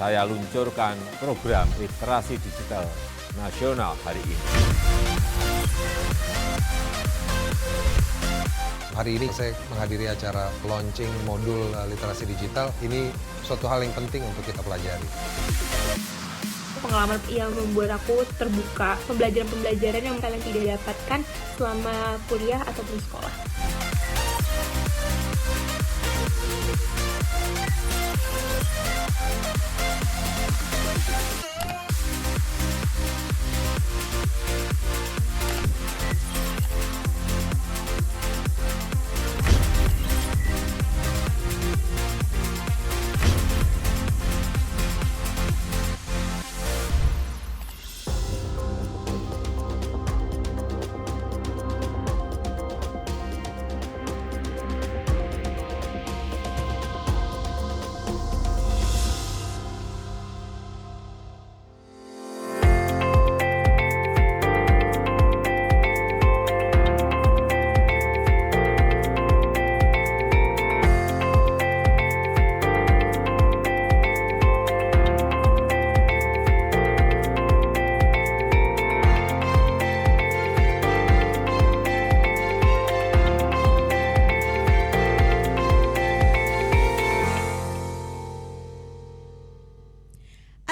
saya luncurkan program literasi digital nasional hari ini. Hari ini saya menghadiri acara launching modul literasi digital. Ini suatu hal yang penting untuk kita pelajari. Pengalaman yang membuat aku terbuka, pembelajaran-pembelajaran yang kalian tidak dapatkan selama kuliah ataupun sekolah.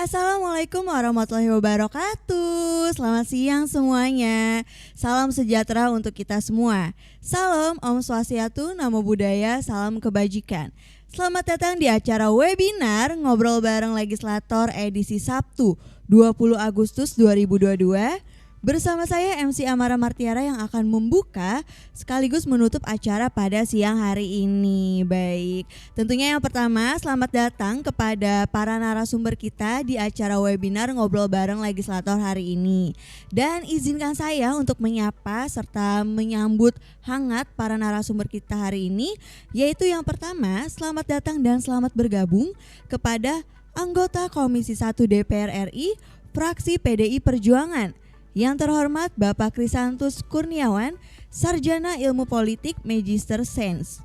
Assalamualaikum warahmatullahi wabarakatuh. Selamat siang semuanya. Salam sejahtera untuk kita semua. Salam Om Swastiastu, Namo Buddhaya, salam kebajikan. Selamat datang di acara webinar Ngobrol Bareng Legislator edisi Sabtu 20 Agustus 2022. Bersama saya MC Amara Martiara yang akan membuka sekaligus menutup acara pada siang hari ini. Baik, tentunya yang pertama selamat datang kepada para narasumber kita di acara webinar Ngobrol Bareng Legislator hari ini. Dan izinkan saya untuk menyapa serta menyambut hangat para narasumber kita hari ini, yaitu yang pertama selamat datang dan selamat bergabung kepada anggota Komisi 1 DPR RI fraksi PDI Perjuangan. Yang terhormat Bapak Krisantus Kurniawan, Sarjana Ilmu Politik Magister Sains.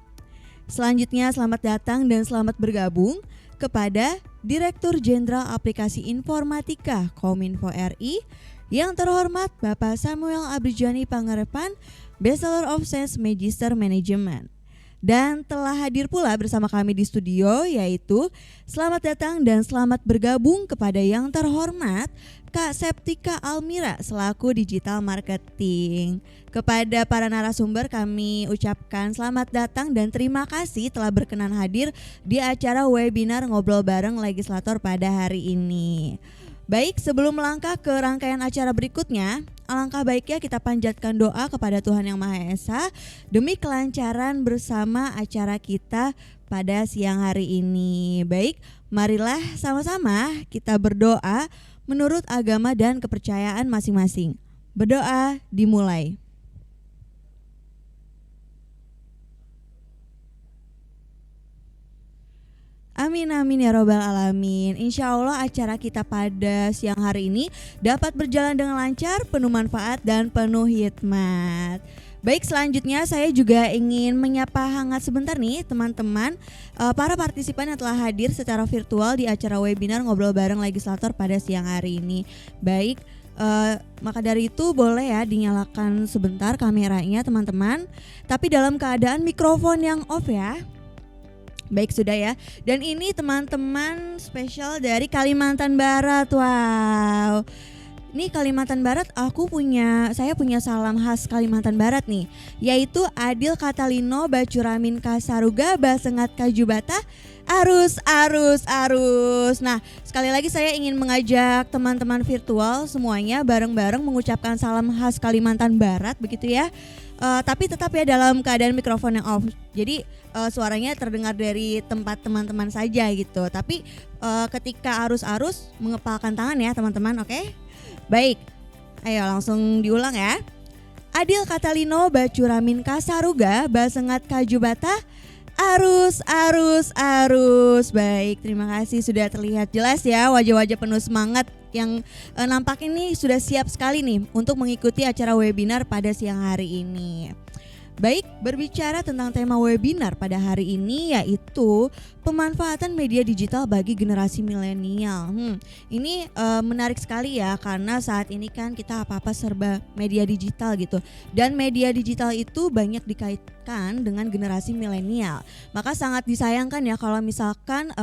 Selanjutnya selamat datang dan selamat bergabung kepada Direktur Jenderal Aplikasi Informatika Kominfo RI, yang terhormat Bapak Samuel Abrijani Pangarepan, Bachelor of Science Magister Management. Dan telah hadir pula bersama kami di studio, yaitu selamat datang dan selamat bergabung kepada yang terhormat Kak Septika Almira selaku Digital Marketing. Kepada para narasumber kami ucapkan selamat datang dan terima kasih telah berkenan hadir di acara webinar Ngobrol Bareng Legislator pada hari ini. Baik, sebelum melangkah ke rangkaian acara berikutnya, alangkah baiknya kita panjatkan doa kepada Tuhan Yang Maha Esa demi kelancaran bersama acara kita pada siang hari ini. Baik, marilah sama-sama kita berdoa menurut agama dan kepercayaan masing-masing. Berdoa dimulai. Amin amin ya robbal alamin. Insya Allah acara kita pada siang hari ini dapat berjalan dengan lancar, penuh manfaat dan penuh hikmat. Baik, selanjutnya saya juga ingin menyapa hangat sebentar nih teman-teman para partisipan yang telah hadir secara virtual di acara webinar Ngobrol Bareng Legislator pada siang hari ini. Baik, maka dari itu boleh ya dinyalakan sebentar kameranya teman-teman, tapi dalam keadaan mikrofon yang off ya. Baik, sudah ya. Dan ini teman-teman spesial dari Kalimantan Barat. Wow. Ini Kalimantan Barat saya punya salam khas Kalimantan Barat nih, yaitu Adil Katalino Bacuramin Kasaruga Basengat Kajubata Arus. Nah, sekali lagi saya ingin mengajak teman-teman virtual semuanya bareng-bareng mengucapkan salam khas Kalimantan Barat begitu ya. Tapi tetap ya dalam keadaan mikrofon yang off. Jadi suaranya terdengar dari tempat teman-teman saja gitu. Tapi ketika arus-arus mengepalkan tangan ya teman-teman, oke? Baik, ayo langsung diulang ya. Adil Katalino Bacuramin Kasaruga Basengat Kajubata Arus. Baik, terima kasih sudah terlihat jelas ya wajah-wajah penuh semangat yang nampak ini sudah siap sekali nih untuk mengikuti acara webinar pada siang hari ini. Baik, berbicara tentang tema webinar pada hari ini yaitu pemanfaatan media digital bagi generasi milenial. Ini menarik sekali ya, karena saat ini kan kita apa-apa serba media digital gitu. Dan media digital itu banyak dikaitkan dengan generasi milenial. Maka sangat disayangkan ya kalau misalkan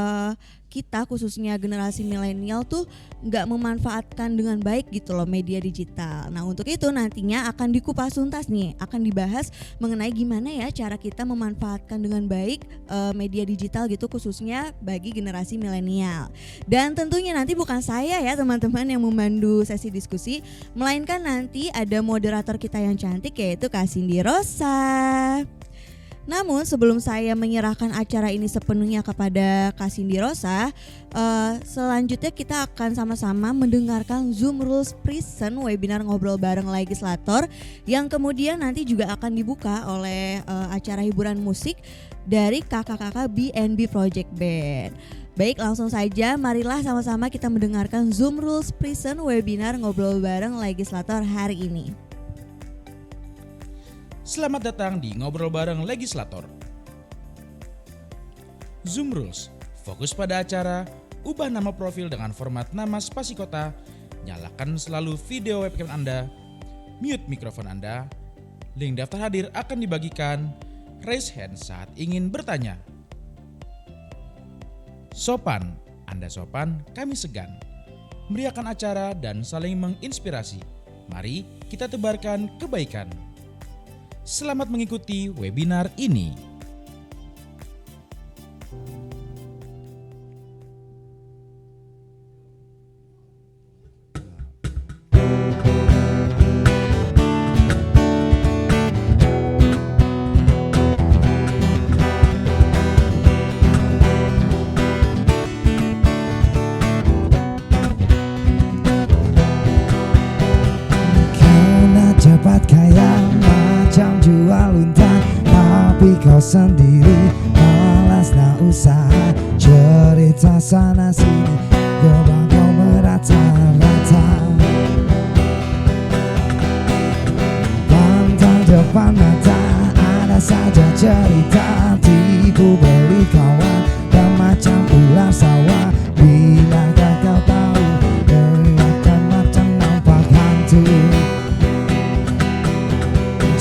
kita khususnya generasi milenial tuh nggak memanfaatkan dengan baik gitu loh media digital. Nah, untuk itu nantinya akan dikupas tuntas nih, akan dibahas mengenai gimana ya cara kita memanfaatkan dengan baik media digital gitu khususnya bagi generasi milenial. Dan tentunya nanti bukan saya ya teman-teman yang memandu sesi diskusi, melainkan nanti ada moderator kita yang cantik yaitu Kak Cindy Rosa. Namun sebelum saya menyerahkan acara ini sepenuhnya kepada Kak Cindy Rosa, selanjutnya kita akan sama-sama mendengarkan Zoom Rules Present webinar ngobrol bareng legislator yang kemudian nanti juga akan dibuka oleh acara hiburan musik dari kakak-kakak BNB Project Band. Baik, langsung saja marilah sama-sama kita mendengarkan Zoom Rules Present webinar ngobrol bareng legislator hari ini. Selamat datang di Ngobrol Bareng Legislator. Zoom Rules, fokus pada acara, ubah nama profil dengan format nama spasi kota, nyalakan selalu video webcam Anda, mute mikrofon Anda, link daftar hadir akan dibagikan, raise hand saat ingin bertanya. Sopan, Anda sopan, kami segan. Meriahkan acara dan saling menginspirasi. Mari kita tebarkan kebaikan. Selamat mengikuti webinar ini. Kena cepat kaya macam jual unta, tapi kau sendiri malas nak usaha. Cerita sana sini, gerbang kau merata-rata. Pantang depan mata, ada saja cerita. Tipu beli kawan dan macam ular sawah. Bilakah kau tahu, gerakan macam nampak hantu.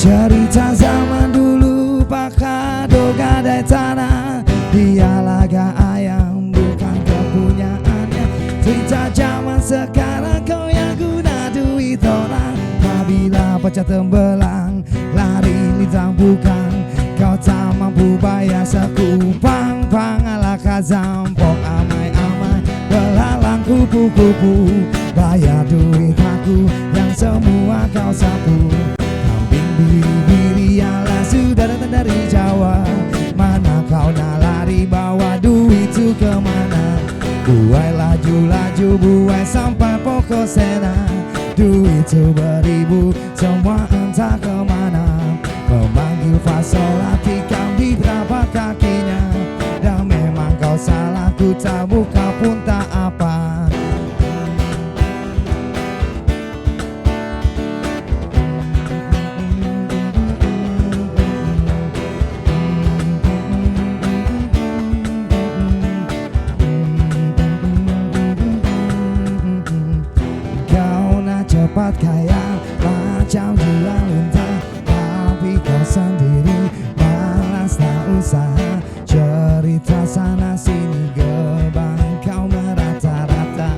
Cerita zaman dulu pakai gadai tanah, dia laga ayam bukan kepunyaannya. Cerita zaman sekarang kau yang guna duit orang. Apabila pecah tembelang, lari litang bukan. Kau tak mampu bayar sekupang pang ala kazampok. Amai-amai belalang kupu-kupu, bayar duit aku yang semua kau sapu. Biri-biri ala sudah datang dari Jawa. Mana kau nak lari bawa duit itu kemana? Buai laju-laju, buai sampai pokok sena. Duit itu beribu, semua entah kemana. Memanggil fasolati kami berapa kakinya. Dan memang kau salah, ku tak buka pun tak apa. Cepat kaya macam jual unta, tapi kau sendiri malas tak usaha. Cerita sana sini, gerbang kau merata-rata.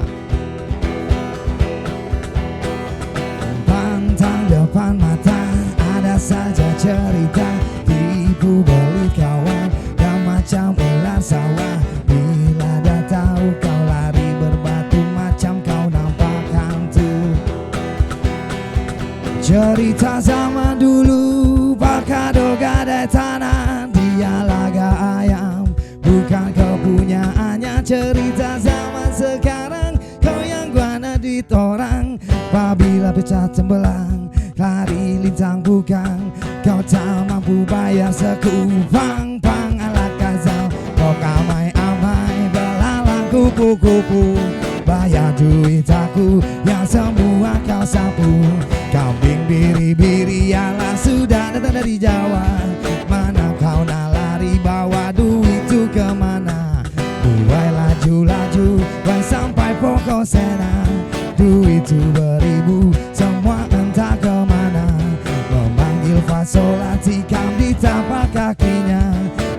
Pantang depan mata, ada saja cerita. Tipu beli kawan dan macam ular sawah. Bila dah tahu kau lari berbatu macam kau nampak hantu. Cerita zaman dulu pakai gadai tanah, dia laga ayam bukan kepunyaannya. Cerita zaman sekarang kau yang guana duit orang. Apabila pecah tembelang, lari lintang bukan. Kau tak mampu bayar sekupang pang ala kazal. Kau amai-amai belalang kupu-kupu, bayar duit aku yang semua kau sapu. Kambing biri-biri ala sudah datang dari Jawa. Mana kau nak lari bawa duit itu kemana? pokok sena. Duit itu beribu, semua entah kemana. Memanggil fasolati kam di tapak kakinya.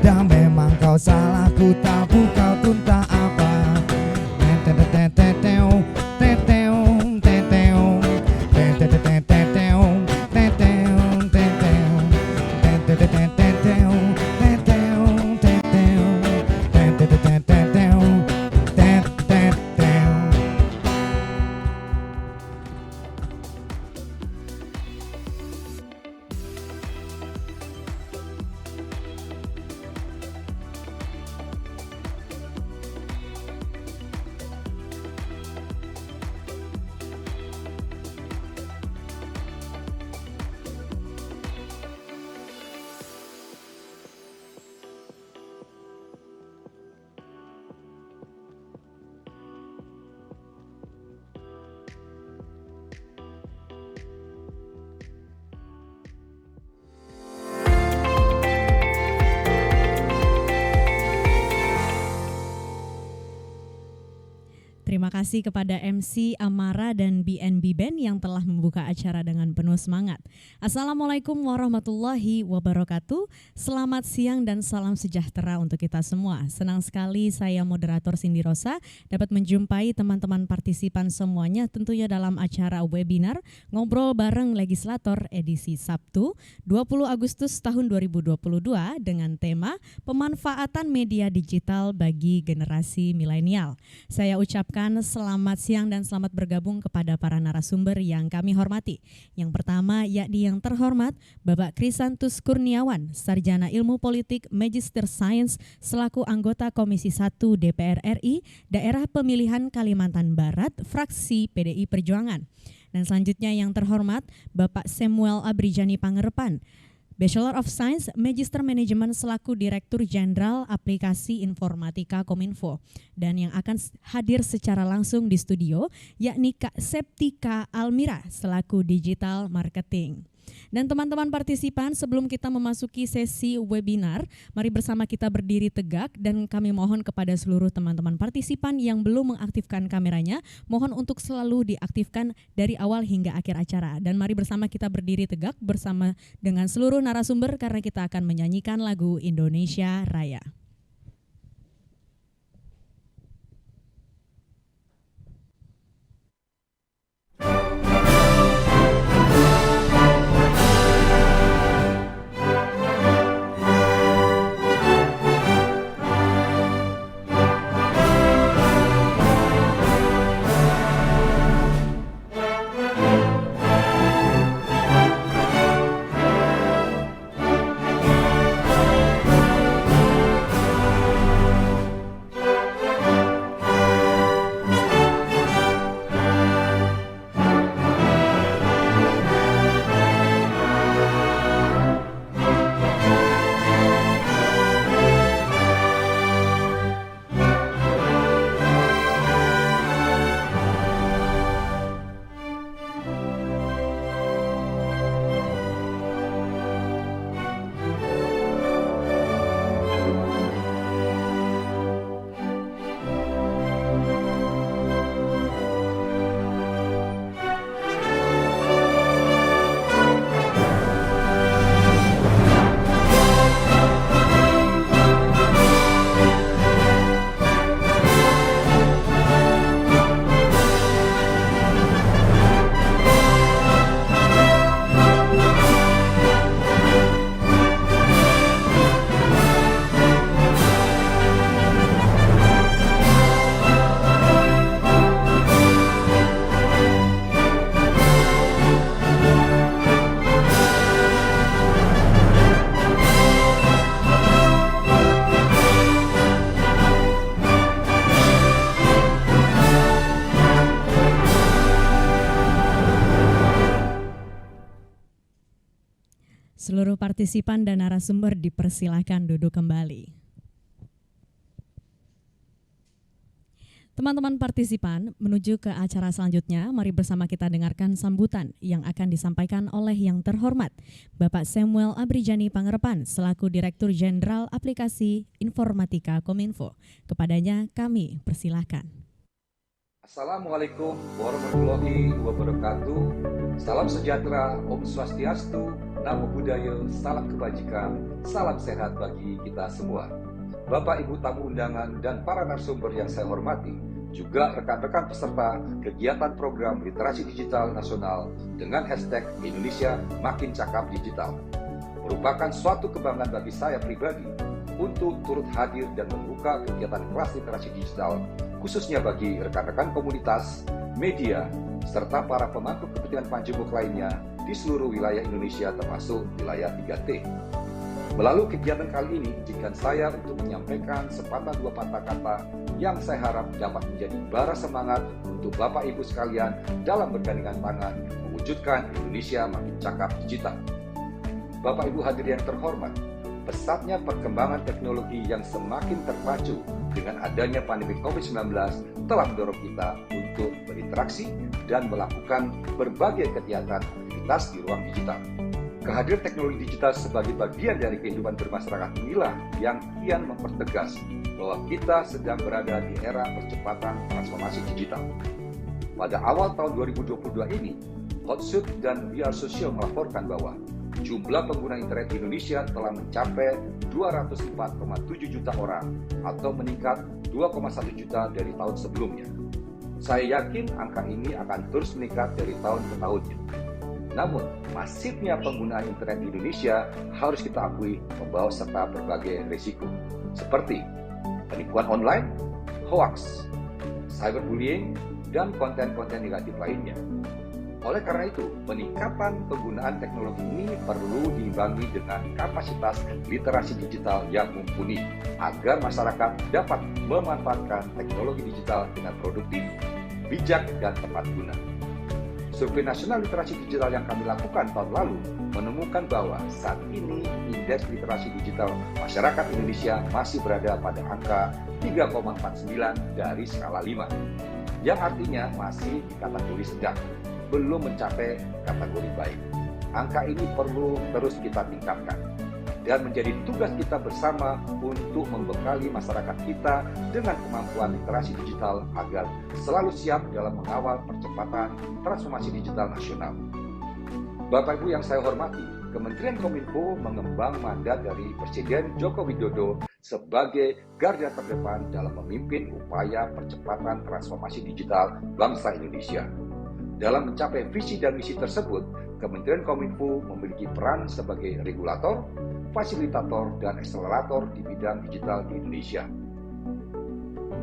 Dan memang kau salah, ku tabu kau tunta apa. Teteteteteo, teteo, teteo, teteteteteo, teteo, teteo, teteteteteo, teteo, teteo, teteteteteo, teteo. Terima kasih kepada MC Amara dan BNB Band yang telah membuka acara dengan penuh semangat. Assalamualaikum warahmatullahi wabarakatuh. Selamat siang dan salam sejahtera untuk kita semua. Senang sekali saya moderator Cindy Rosa dapat menjumpai teman-teman partisipan semuanya tentunya dalam acara webinar Ngobrol Bareng Legislator edisi Sabtu 20 Agustus tahun 2022 dengan tema Pemanfaatan Media Digital bagi Generasi Milenial. Saya ucapkan selamat siang dan selamat bergabung kepada para narasumber yang kami hormati. Yang pertama yakni yang terhormat Bapak Krisantus Kurniawan, Sarjana Ilmu Politik Magister Science selaku anggota Komisi 1 DPR RI Daerah Pemilihan Kalimantan Barat, fraksi PDI Perjuangan. Dan selanjutnya yang terhormat Bapak Samuel Abrijani Pangerepan, Bachelor of Science, Magister Manajemen selaku Direktur Jenderal Aplikasi Informatika Kominfo. Dan yang akan hadir secara langsung di studio yakni Kak Septika Almira selaku Digital Marketing. Dan teman-teman partisipan, sebelum kita memasuki sesi webinar, mari bersama kita berdiri tegak dan kami mohon kepada seluruh teman-teman partisipan yang belum mengaktifkan kameranya, mohon untuk selalu diaktifkan dari awal hingga akhir acara. Dan mari bersama kita berdiri tegak bersama dengan seluruh narasumber karena kita akan menyanyikan lagu Indonesia Raya. Seluruh partisipan dan narasumber dipersilakan duduk kembali. Teman-teman partisipan, menuju ke acara selanjutnya, mari bersama kita dengarkan sambutan yang akan disampaikan oleh yang terhormat Bapak Samuel Abrijani Pangerepan selaku Direktur Jenderal Aplikasi Informatika Kominfo. Kepadanya kami persilahkan. Assalamualaikum warahmatullahi wabarakatuh. Salam sejahtera, Om Swastiastu, Namo Buddhaya, salam kebajikan, salam sehat bagi kita semua. Bapak Ibu tamu undangan dan para narasumber yang saya hormati, juga rekan-rekan peserta kegiatan program literasi digital nasional dengan hashtag Indonesia Makin Cakap Digital. Merupakan suatu kebanggaan bagi saya pribadi untuk turut hadir dan membuka kegiatan kelas literasi digital khususnya bagi rekan-rekan komunitas, media, serta para pemangku kepentingan panjemuk lainnya di seluruh wilayah Indonesia termasuk wilayah 3T. Melalui kegiatan kali ini, izinkan saya untuk menyampaikan sepatah dua patah kata yang saya harap dapat menjadi bara semangat untuk Bapak Ibu sekalian dalam bergandengan tangan mewujudkan Indonesia Makin Cakap Digital. Bapak Ibu hadirin yang terhormat, pesatnya perkembangan teknologi yang semakin terpacu dengan adanya pandemi COVID-19 telah mendorong kita untuk berinteraksi dan melakukan berbagai kegiatan aktivitas di ruang digital. Kehadiran teknologi digital sebagai bagian dari kehidupan bermasyarakat inilah yang kian mempertegas bahwa kita sedang berada di era percepatan transformasi digital. Pada awal tahun 2022 ini, Hotsuite dan VR Social melaporkan bahwa jumlah pengguna internet di Indonesia telah mencapai 204,7 juta orang atau meningkat 2,1 juta dari tahun sebelumnya. Saya yakin angka ini akan terus meningkat dari tahun ke tahunnya. Namun, masifnya penggunaan internet di Indonesia harus kita akui membawa serta berbagai risiko, seperti penipuan online, hoax, cyberbullying, dan konten-konten negatif lainnya. Oleh karena itu, peningkatan penggunaan teknologi ini perlu diimbangi dengan kapasitas literasi digital yang mumpuni agar masyarakat dapat memanfaatkan teknologi digital dengan produktif, bijak, dan tepat guna. Survei nasional literasi digital yang kami lakukan tahun lalu menemukan bahwa saat ini indeks literasi digital masyarakat Indonesia masih berada pada angka 3,49 dari skala 5, yang artinya masih di kategori sedang, belum mencapai kategori baik. Angka ini perlu terus kita tingkatkan dan menjadi tugas kita bersama untuk membekali masyarakat kita dengan kemampuan literasi digital agar selalu siap dalam mengawal percepatan transformasi digital nasional. Bapak Ibu yang saya hormati, Kementerian Kominfo mengembang mandat dari Presiden Joko Widodo sebagai garda terdepan dalam memimpin upaya percepatan transformasi digital bangsa Indonesia. Dalam mencapai visi dan misi tersebut, Kementerian Kominfo memiliki peran sebagai regulator, fasilitator, dan akselerator di bidang digital di Indonesia.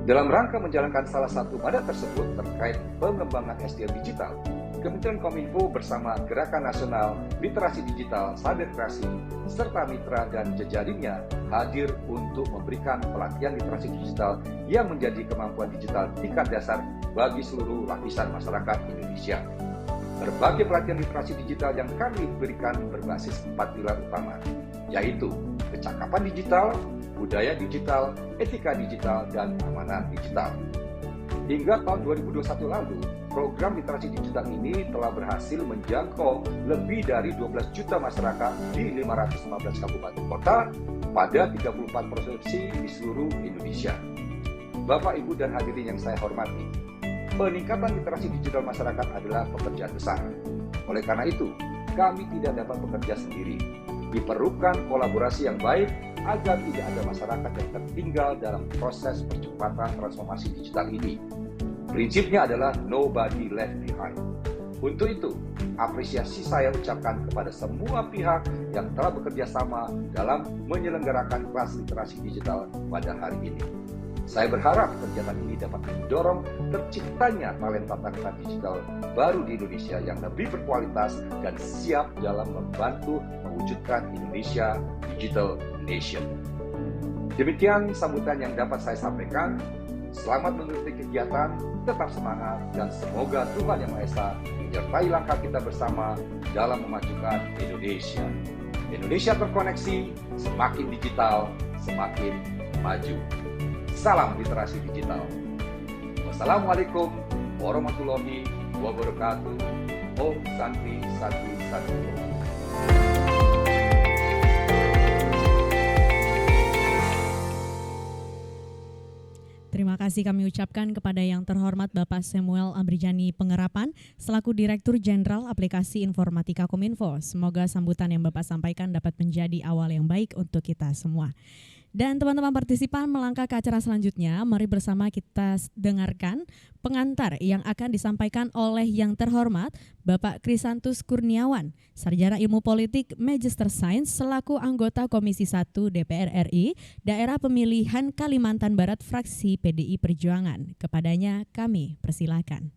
Dalam rangka menjalankan salah satu mandat tersebut terkait pengembangan SDM digital, Kementerian Kominfo bersama Gerakan Nasional Literasi Digital Sadar Kreasi serta mitra dan jejaringnya hadir untuk memberikan pelatihan literasi digital yang menjadi kemampuan digital tingkat dasar bagi seluruh lapisan masyarakat Indonesia. Berbagai pelatihan literasi digital yang kami berikan berbasis 4 pilar utama, yaitu kecakapan digital, budaya digital, etika digital, dan keamanan digital. Hingga tahun 2021 lalu, program literasi digital ini telah berhasil menjangkau lebih dari 12 juta masyarakat di 515 kabupaten kota pada 34 provinsi di seluruh Indonesia. Bapak, Ibu, dan hadirin yang saya hormati, peningkatan literasi digital masyarakat adalah pekerjaan besar. Oleh karena itu, kami tidak dapat bekerja sendiri. Diperlukan kolaborasi yang baik agar tidak ada masyarakat yang tertinggal dalam proses percepatan transformasi digital ini. Prinsipnya adalah nobody left behind. Untuk itu, apresiasi saya ucapkan kepada semua pihak yang telah bekerja sama dalam menyelenggarakan kelas literasi digital pada hari ini. Saya berharap kegiatan ini dapat mendorong terciptanya talenta-talenta digital baru di Indonesia yang lebih berkualitas dan siap dalam membantu mewujudkan Indonesia Digital Nation. Demikian sambutan yang dapat saya sampaikan. Selamat mengikuti kegiatan, tetap semangat, dan semoga Tuhan Yang Maha Esa menyertai langkah kita bersama dalam memajukan Indonesia. Indonesia terkoneksi, semakin digital, semakin maju. Salam literasi digital. Wassalamualaikum warahmatullahi wabarakatuh. Om Santi Sati Sati. Terima kasih kami ucapkan kepada yang terhormat Bapak Samuel Abrijani Pengerapan selaku Direktur Jenderal Aplikasi Informatika Kominfo. Semoga sambutan yang Bapak sampaikan dapat menjadi awal yang baik untuk kita semua. Dan teman-teman partisipan melangkah ke acara selanjutnya, mari bersama kita dengarkan pengantar yang akan disampaikan oleh yang terhormat Bapak Krisantus Kurniawan, Sarjana Ilmu Politik Magister Sains selaku anggota Komisi 1 DPR RI, Daerah Pemilihan Kalimantan Barat Fraksi PDI Perjuangan. Kepadanya kami persilakan.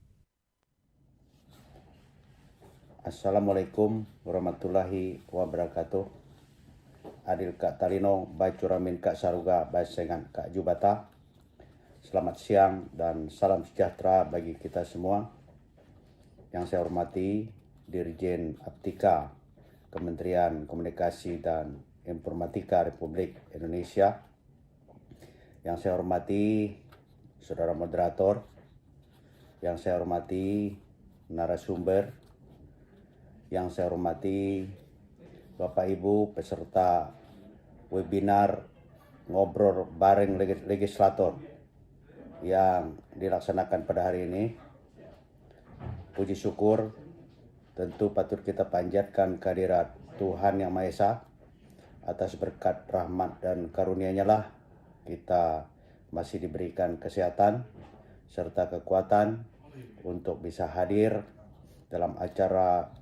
Assalamualaikum warahmatullahi wabarakatuh. Adil Kak Talino, Bacuramin Kak Saruga, Basengan Kak Jubata. Selamat siang dan salam sejahtera bagi kita semua. Yang saya hormati Dirjen Aptika, Kementerian Komunikasi dan Informatika Republik Indonesia. Yang saya hormati Saudara Moderator. Yang saya hormati narasumber. Yang saya hormati Bapak Ibu peserta webinar ngobrol bareng legislator yang dilaksanakan pada hari ini. Puji syukur tentu patut kita panjatkan kehadirat Tuhan Yang Maha Esa. Atas berkat rahmat dan karunia-Nya lah kita masih diberikan kesehatan serta kekuatan untuk bisa hadir dalam acara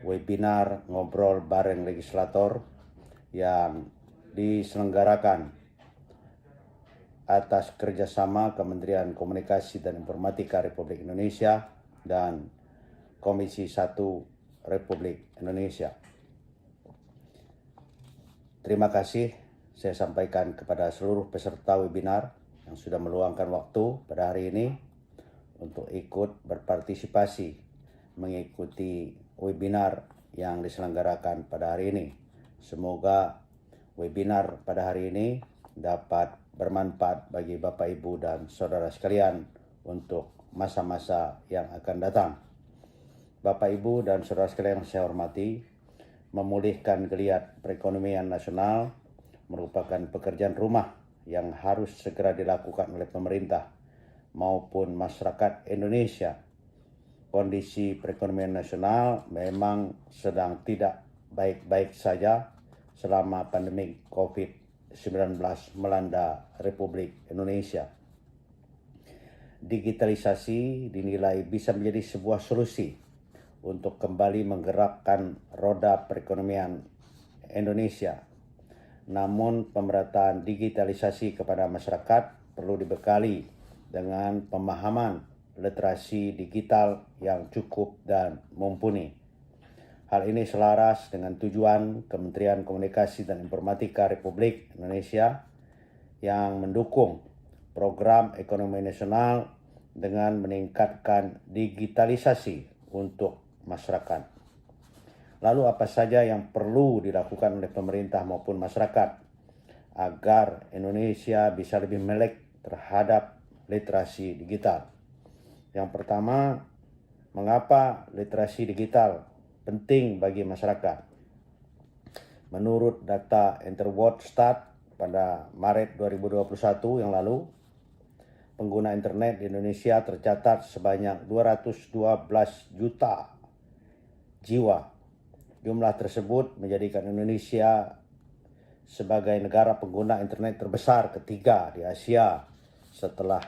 webinar ngobrol bareng legislator yang diselenggarakan atas kerjasama Kementerian Komunikasi dan Informatika Republik Indonesia dan Komisi 1 Republik Indonesia. Terima kasih saya sampaikan kepada seluruh peserta webinar yang sudah meluangkan waktu pada hari ini untuk ikut berpartisipasi mengikuti webinar yang diselenggarakan pada hari ini. Semoga webinar pada hari ini dapat bermanfaat bagi Bapak Ibu dan Saudara sekalian untuk masa-masa yang akan datang. Bapak Ibu dan Saudara sekalian yang saya hormati, memulihkan geliat perekonomian nasional merupakan pekerjaan rumah yang harus segera dilakukan oleh pemerintah maupun masyarakat Indonesia. Kondisi perekonomian nasional memang sedang tidak baik-baik saja selama pandemi COVID-19 melanda Republik Indonesia. Digitalisasi dinilai bisa menjadi sebuah solusi untuk kembali menggerakkan roda perekonomian Indonesia. Namun pemerataan digitalisasi kepada masyarakat perlu dibekali dengan pemahaman literasi digital yang cukup dan mumpuni. Hal ini selaras dengan tujuan Kementerian Komunikasi dan Informatika Republik Indonesia yang mendukung program ekonomi nasional dengan meningkatkan digitalisasi untuk masyarakat. Lalu apa saja yang perlu dilakukan oleh pemerintah maupun masyarakat agar Indonesia bisa lebih melek terhadap literasi digital? Yang pertama, mengapa literasi digital penting bagi masyarakat? Menurut data Interworldstat pada Maret 2021 yang lalu, pengguna internet di Indonesia tercatat sebanyak 212 juta jiwa. Jumlah tersebut menjadikan Indonesia sebagai negara pengguna internet terbesar ketiga di Asia setelah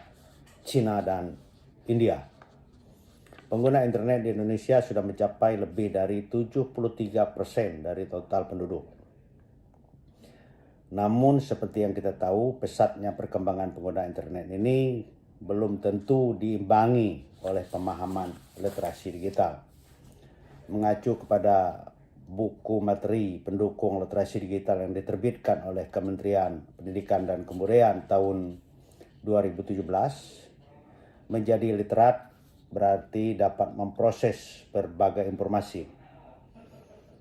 China dan India. Pengguna internet di Indonesia sudah mencapai lebih dari 73% dari total penduduk. Namun seperti yang kita tahu, pesatnya perkembangan pengguna internet ini belum tentu diimbangi oleh pemahaman literasi digital. Mengacu kepada buku materi pendukung literasi digital yang diterbitkan oleh Kementerian Pendidikan dan Kebudayaan tahun 2017, menjadi literat berarti dapat memproses berbagai informasi,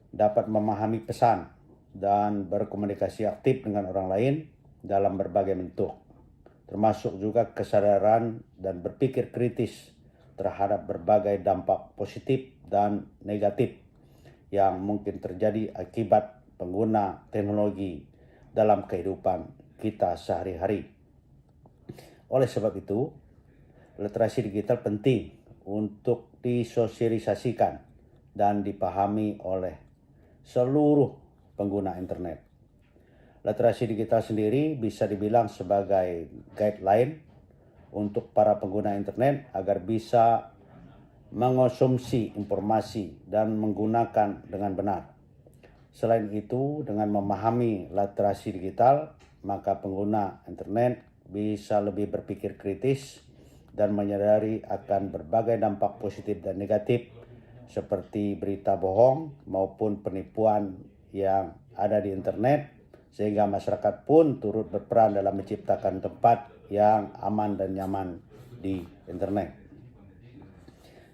dapat memahami pesan, dan berkomunikasi aktif dengan orang lain dalam berbagai bentuk, termasuk juga kesadaran dan berpikir kritis terhadap berbagai dampak positif dan negatif yang mungkin terjadi akibat pengguna teknologi dalam kehidupan kita sehari-hari. Oleh sebab itu, literasi digital penting untuk disosialisasikan dan dipahami oleh seluruh pengguna internet. Literasi digital sendiri bisa dibilang sebagai guideline untuk para pengguna internet agar bisa mengonsumsi informasi dan menggunakan dengan benar. Selain itu, dengan memahami literasi digital, maka pengguna internet bisa lebih berpikir kritis dan menyadari akan berbagai dampak positif dan negatif seperti berita bohong maupun penipuan yang ada di internet, sehingga masyarakat pun turut berperan dalam menciptakan tempat yang aman dan nyaman di internet.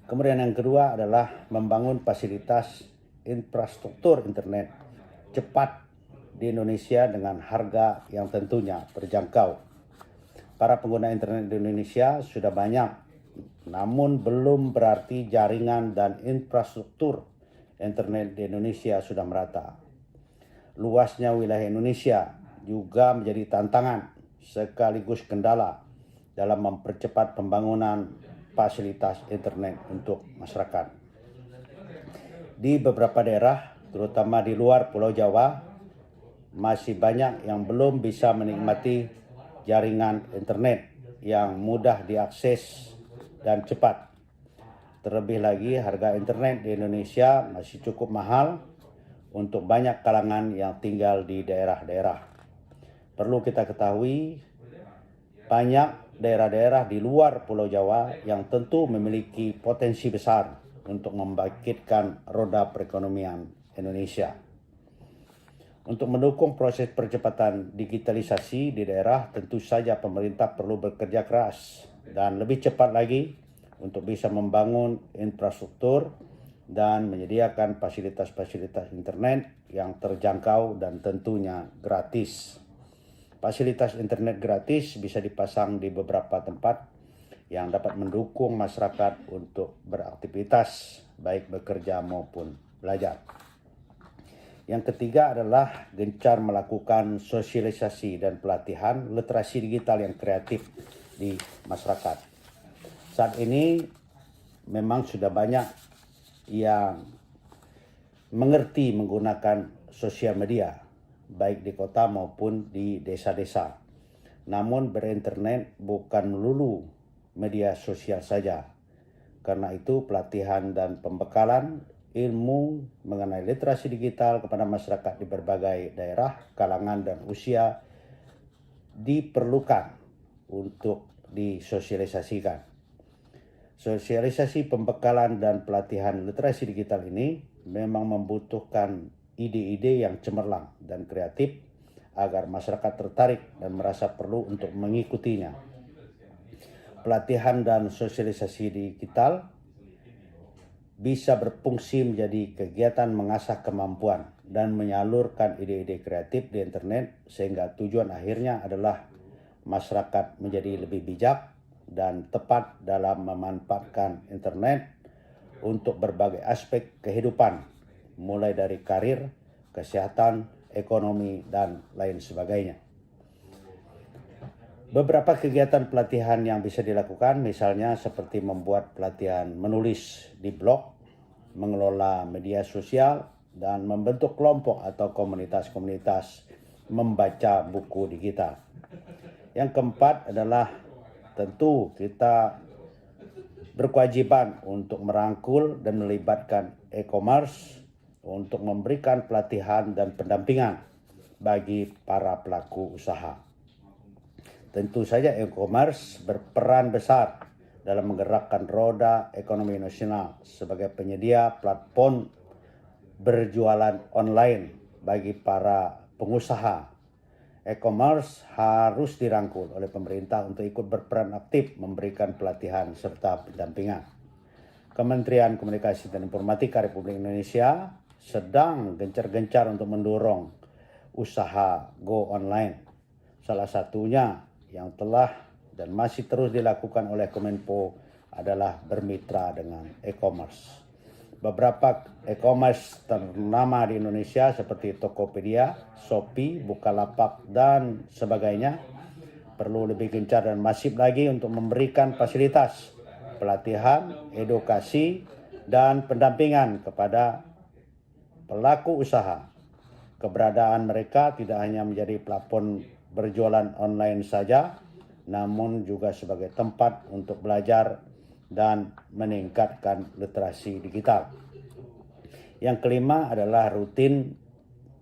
Kemudian yang kedua adalah membangun fasilitas infrastruktur internet cepat di Indonesia dengan harga yang tentunya terjangkau. Para pengguna internet di Indonesia sudah banyak, namun belum berarti jaringan dan infrastruktur internet di Indonesia sudah merata. Luasnya wilayah Indonesia juga menjadi tantangan sekaligus kendala dalam mempercepat pembangunan fasilitas internet untuk masyarakat. Di beberapa daerah, terutama di luar Pulau Jawa, masih banyak yang belum bisa menikmati jaringan internet yang mudah diakses dan cepat. Terlebih lagi, harga internet di Indonesia masih cukup mahal untuk banyak kalangan yang tinggal di daerah-daerah. Perlu kita ketahui, banyak daerah-daerah di luar Pulau Jawa yang tentu memiliki potensi besar untuk membangkitkan roda perekonomian Indonesia. Untuk mendukung proses percepatan digitalisasi di daerah, tentu saja pemerintah perlu bekerja keras dan lebih cepat lagi untuk bisa membangun infrastruktur dan menyediakan fasilitas-fasilitas internet yang terjangkau dan tentunya gratis. Fasilitas internet gratis bisa dipasang di beberapa tempat yang dapat mendukung masyarakat untuk beraktivitas, baik bekerja maupun belajar. Yang ketiga adalah gencar melakukan sosialisasi dan pelatihan literasi digital yang kreatif di masyarakat. Saat ini memang sudah banyak yang mengerti menggunakan sosial media, baik di kota maupun di desa-desa. Namun berinternet bukan melulu media sosial saja. Karena itu pelatihan dan pembekalan ilmu mengenai literasi digital kepada masyarakat di berbagai daerah, kalangan dan usia diperlukan untuk disosialisasikan. Sosialisasi pembekalan dan pelatihan literasi digital ini memang membutuhkan ide-ide yang cemerlang dan kreatif agar masyarakat tertarik dan merasa perlu untuk mengikutinya. Pelatihan dan sosialisasi digital bisa berfungsi menjadi kegiatan mengasah kemampuan dan menyalurkan ide-ide kreatif di internet, sehingga tujuan akhirnya adalah masyarakat menjadi lebih bijak dan tepat dalam memanfaatkan internet untuk berbagai aspek kehidupan, mulai dari karir, kesehatan, ekonomi, dan lain sebagainya. Beberapa kegiatan pelatihan yang bisa dilakukan misalnya seperti membuat pelatihan menulis di blog, mengelola media sosial, dan membentuk kelompok atau komunitas-komunitas membaca buku digital. Yang keempat adalah tentu kita berkewajiban untuk merangkul dan melibatkan e-commerce untuk memberikan pelatihan dan pendampingan bagi para pelaku usaha. Tentu saja e-commerce berperan besar dalam menggerakkan roda ekonomi nasional sebagai penyedia platform berjualan online bagi para pengusaha. E-commerce harus dirangkul oleh pemerintah untuk ikut berperan aktif memberikan pelatihan serta pendampingan. Kementerian Komunikasi dan Informatika Republik Indonesia sedang gencar-gencar untuk mendorong usaha go online. Salah satunya yang telah dan masih terus dilakukan oleh Kominfo adalah bermitra dengan e-commerce. Beberapa e-commerce ternama di Indonesia seperti Tokopedia, Shopee, Bukalapak, dan sebagainya perlu lebih gencar dan masif lagi untuk memberikan fasilitas, pelatihan, edukasi, dan pendampingan kepada pelaku usaha. Keberadaan mereka tidak hanya menjadi platform berjualan online saja, namun juga sebagai tempat untuk belajar dan meningkatkan literasi digital. Yang kelima adalah rutin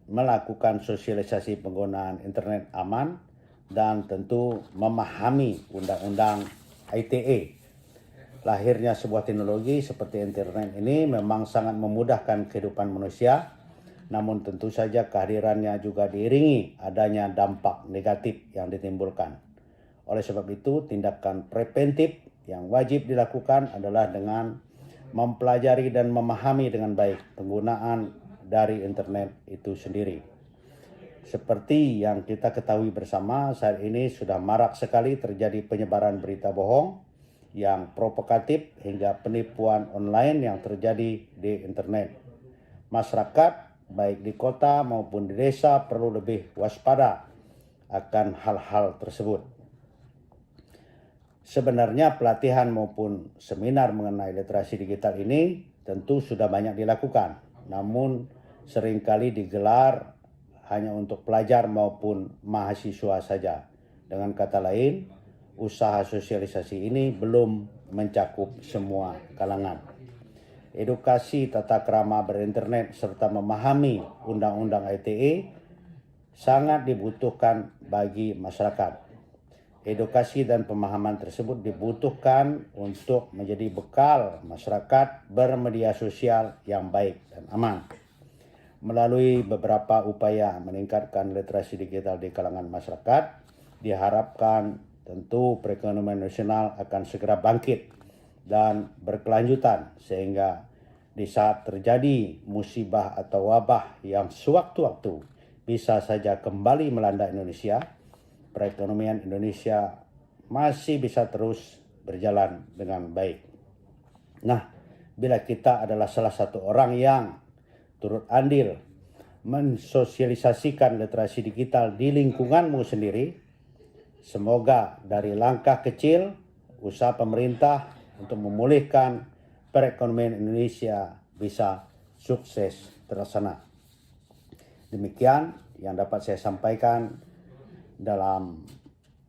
melakukan sosialisasi penggunaan internet aman dan tentu memahami undang-undang ITE. Lahirnya sebuah teknologi seperti internet ini memang sangat memudahkan kehidupan manusia, namun tentu saja kehadirannya juga diiringi adanya dampak negatif yang ditimbulkan. Oleh sebab itu, tindakan preventif yang wajib dilakukan adalah dengan mempelajari dan memahami dengan baik penggunaan dari internet itu sendiri. Seperti yang kita ketahui bersama, saat ini sudah marak sekali terjadi penyebaran berita bohong yang provokatif hingga penipuan online yang terjadi di internet. Masyarakat baik di kota maupun di desa perlu lebih waspada akan hal-hal tersebut. Sebenarnya pelatihan maupun seminar mengenai literasi digital ini tentu sudah banyak dilakukan, namun seringkali digelar hanya untuk pelajar maupun mahasiswa saja. Dengan kata lain, usaha sosialisasi ini belum mencakup semua kalangan. Edukasi tata krama berinternet serta memahami undang-undang ITE sangat dibutuhkan bagi masyarakat. Edukasi dan pemahaman tersebut dibutuhkan untuk menjadi bekal masyarakat bermedia sosial yang baik dan aman. Melalui beberapa upaya meningkatkan literasi digital di kalangan masyarakat, diharapkan tentu perekonomian nasional akan segera bangkit dan berkelanjutan sehingga di saat terjadi musibah atau wabah yang sewaktu-waktu bisa saja kembali melanda Indonesia, perekonomian Indonesia masih bisa terus berjalan dengan baik. Nah, bila kita adalah salah satu orang yang turut andil mensosialisasikan literasi digital di lingkunganmu sendiri, semoga dari langkah kecil usaha pemerintah untuk memulihkan perekonomian Indonesia bisa sukses terlaksana. Demikian yang dapat saya sampaikan dalam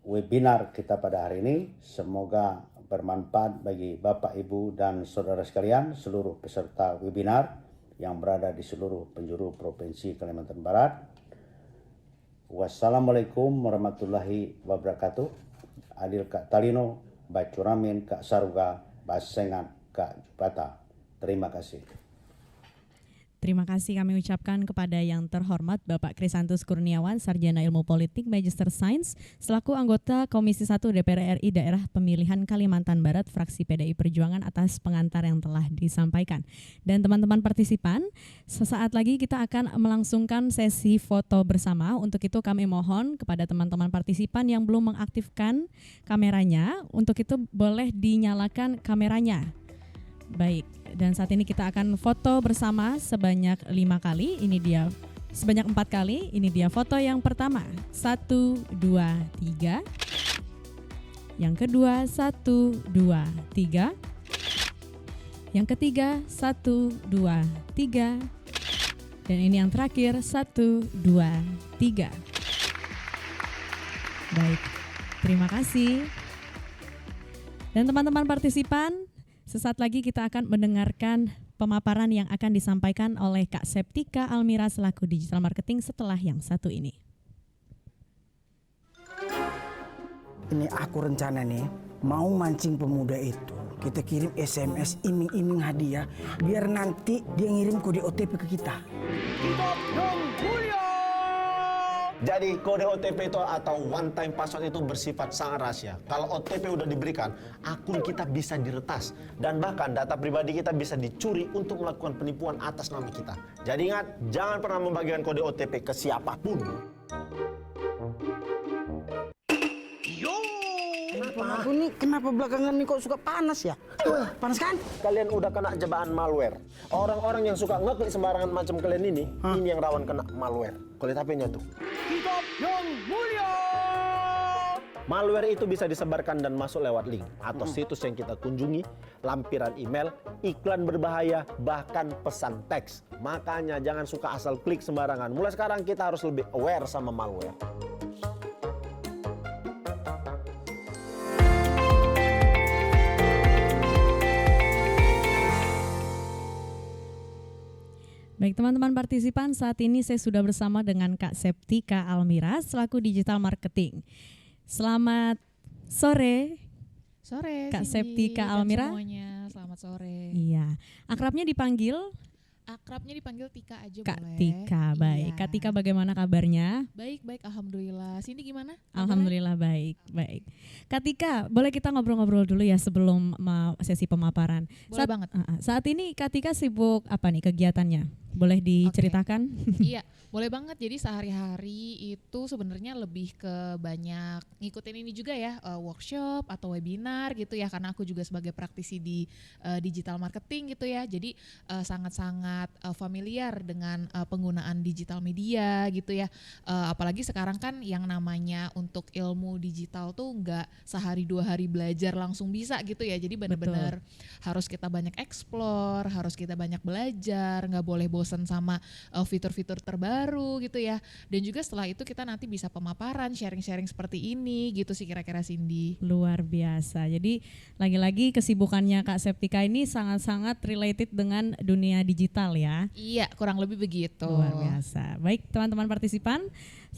webinar kita pada hari ini. Semoga bermanfaat bagi Bapak, Ibu, dan saudara sekalian, seluruh peserta webinar yang berada di seluruh penjuru Provinsi Kalimantan Barat. Wassalamualaikum warahmatullahi wabarakatuh. Adil Kak Talino, Bacuramin Kak Saruga, Basengan Kak Bata. Terima kasih. Terima kasih kami ucapkan kepada yang terhormat Bapak Krisantus Kurniawan, Sarjana Ilmu Politik, Magister Sains, selaku anggota Komisi 1 DPR RI Daerah Pemilihan Kalimantan Barat, fraksi PDI Perjuangan, atas pengantar yang telah disampaikan. Dan teman-teman partisipan, sesaat lagi kita akan melangsungkan sesi foto bersama. Untuk itu kami mohon kepada teman-teman partisipan yang belum mengaktifkan kameranya, untuk itu boleh dinyalakan kameranya. Baik, dan saat ini kita akan foto bersama sebanyak 5 kali. Ini dia sebanyak 4 kali. Ini dia foto yang pertama. 1, 2, 3. Yang kedua 1, 2, 3. Yang ketiga 1, 2, 3. Dan ini yang terakhir 1, 2, 3. Baik, terima kasih. Dan teman-teman partisipan, sesaat lagi kita akan mendengarkan pemaparan yang akan disampaikan oleh Kak Septika Almira selaku Digital Marketing setelah yang satu ini. Ini aku rencana nih, mau mancing pemuda itu. Kita kirim SMS iming-iming hadiah, biar nanti dia ngirim kode OTP ke kita. Jadi kode OTP itu atau one time password itu bersifat sangat rahasia. Kalau OTP udah diberikan, akun kita bisa diretas. Dan bahkan data pribadi kita bisa dicuri untuk melakukan penipuan atas nama kita. Jadi ingat, jangan pernah membagikan kode OTP ke siapapun. Aku nih kenapa belakangan nih kok suka panas ya? Panas kan? Kalian udah kena jebakan malware. Orang-orang yang suka ngeklik sembarangan macam kalian ini yang rawan kena malware. Kau lihat HP-nya tuh. Hidup yang mulia. Malware itu bisa disebarkan dan masuk lewat link atau situs yang kita kunjungi, lampiran email, iklan berbahaya, bahkan pesan teks. Makanya jangan suka asal klik sembarangan. Mulai sekarang kita harus lebih aware sama malware. Baik teman-teman partisipan, saat ini saya sudah bersama dengan Kak Septika Almira selaku digital marketing. Selamat sore. Sore, Kak Cindy Septika dan Almira. semuanya, selamat sore. Iya, akrabnya dipanggil Akrabnya dipanggil Tika aja Kak boleh. Tika. Baik, Iya. Kak Tika bagaimana kabarnya? Baik, alhamdulillah. Cindy gimana? Alhamdulillah baik. Kak Tika, boleh kita ngobrol-ngobrol dulu ya sebelum sesi pemaparan. Boleh banget. Saat ini Kak Tika sibuk apa nih kegiatannya? Boleh diceritakan? Iya, boleh banget. Jadi sehari-hari itu sebenarnya lebih ke banyak ngikutin ini juga ya, workshop atau webinar gitu ya, karena aku juga sebagai praktisi di digital marketing gitu ya. Jadi sangat-sangat familiar dengan penggunaan digital media gitu ya. Apalagi sekarang kan yang namanya untuk ilmu digital tuh nggak sehari 2 hari belajar langsung bisa gitu ya. Jadi benar-benar harus kita banyak explore, harus kita banyak belajar, nggak boleh bosan sama fitur-fitur terbaru gitu ya. Dan juga setelah itu kita nanti bisa pemaparan, sharing-sharing seperti ini gitu sih kira-kira Cindy. Luar biasa. Jadi lagi-lagi kesibukannya Kak Septika ini sangat-sangat related dengan dunia digital ya. Iya, kurang lebih begitu. Luar biasa. Baik teman-teman partisipan,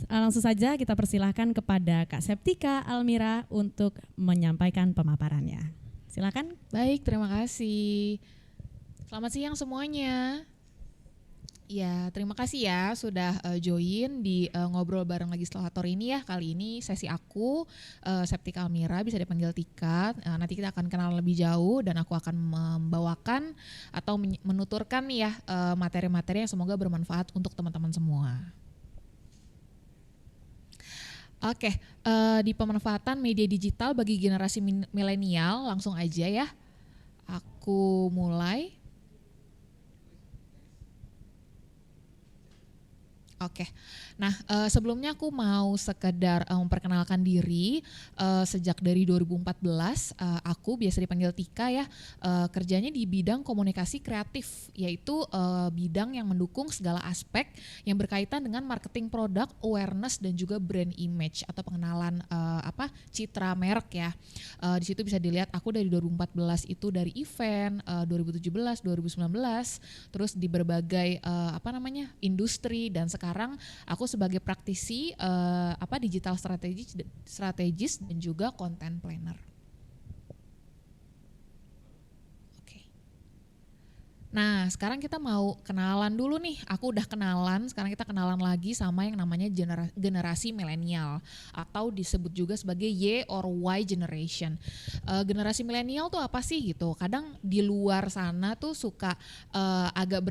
langsung saja kita persilahkan kepada Kak Septika Almira untuk menyampaikan pemaparannya. Silakan. Baik, terima kasih. Selamat siang semuanya. Ya, terima kasih ya sudah join di ngobrol bareng legislator ini ya. Kali ini sesi aku, Septika Almira, bisa dipanggil Tika. Nanti kita akan kenal lebih jauh dan aku akan membawakan atau menuturkan nih ya materi-materi yang semoga bermanfaat untuk teman-teman semua. Oke, di pemanfaatan media digital bagi generasi milenial, langsung aja ya. Aku mulai. Oke, nah sebelumnya aku mau sekedar memperkenalkan diri. Sejak dari 2014 aku biasa dipanggil Tika ya, kerjanya di bidang komunikasi kreatif, yaitu bidang yang mendukung segala aspek yang berkaitan dengan marketing produk, awareness dan juga brand image atau pengenalan citra merek ya. Di situ bisa dilihat aku dari 2014 itu dari event, 2017, 2019, terus di berbagai industri, dan sekarang aku sebagai praktisi digital strategis dan juga content planner. Nah, sekarang kita mau kenalan dulu nih. Aku udah kenalan, sekarang kita kenalan lagi sama yang namanya generasi milenial atau disebut juga sebagai Y or Y generation. Generasi milenial tuh apa sih gitu? Kadang di luar sana tuh suka agak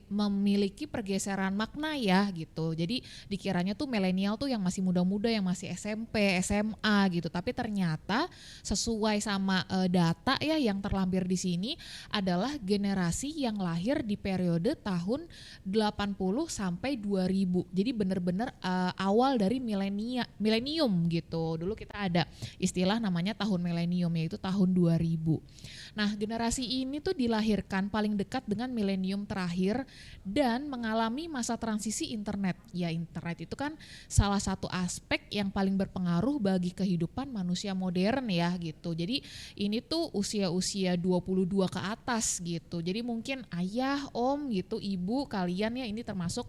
memiliki pergeseran makna ya gitu. Jadi dikiranya tuh milenial tuh yang masih muda-muda, yang masih SMP, SMA gitu. Tapi ternyata sesuai sama data ya yang terlampir di sini adalah generasi yang lahir di periode tahun 80 sampai 2000. Jadi benar-benar awal dari milenium gitu. Dulu kita ada istilah namanya tahun milenium, yaitu tahun 2000. Nah, generasi ini tuh dilahirkan paling dekat dengan milenium terakhir dan mengalami masa transisi internet. Ya, internet itu kan salah satu aspek yang paling berpengaruh bagi kehidupan manusia modern ya gitu. Jadi ini tuh usia-usia 22 ke atas gitu. Jadi mungkin ayah, om gitu, ibu kalian ya ini termasuk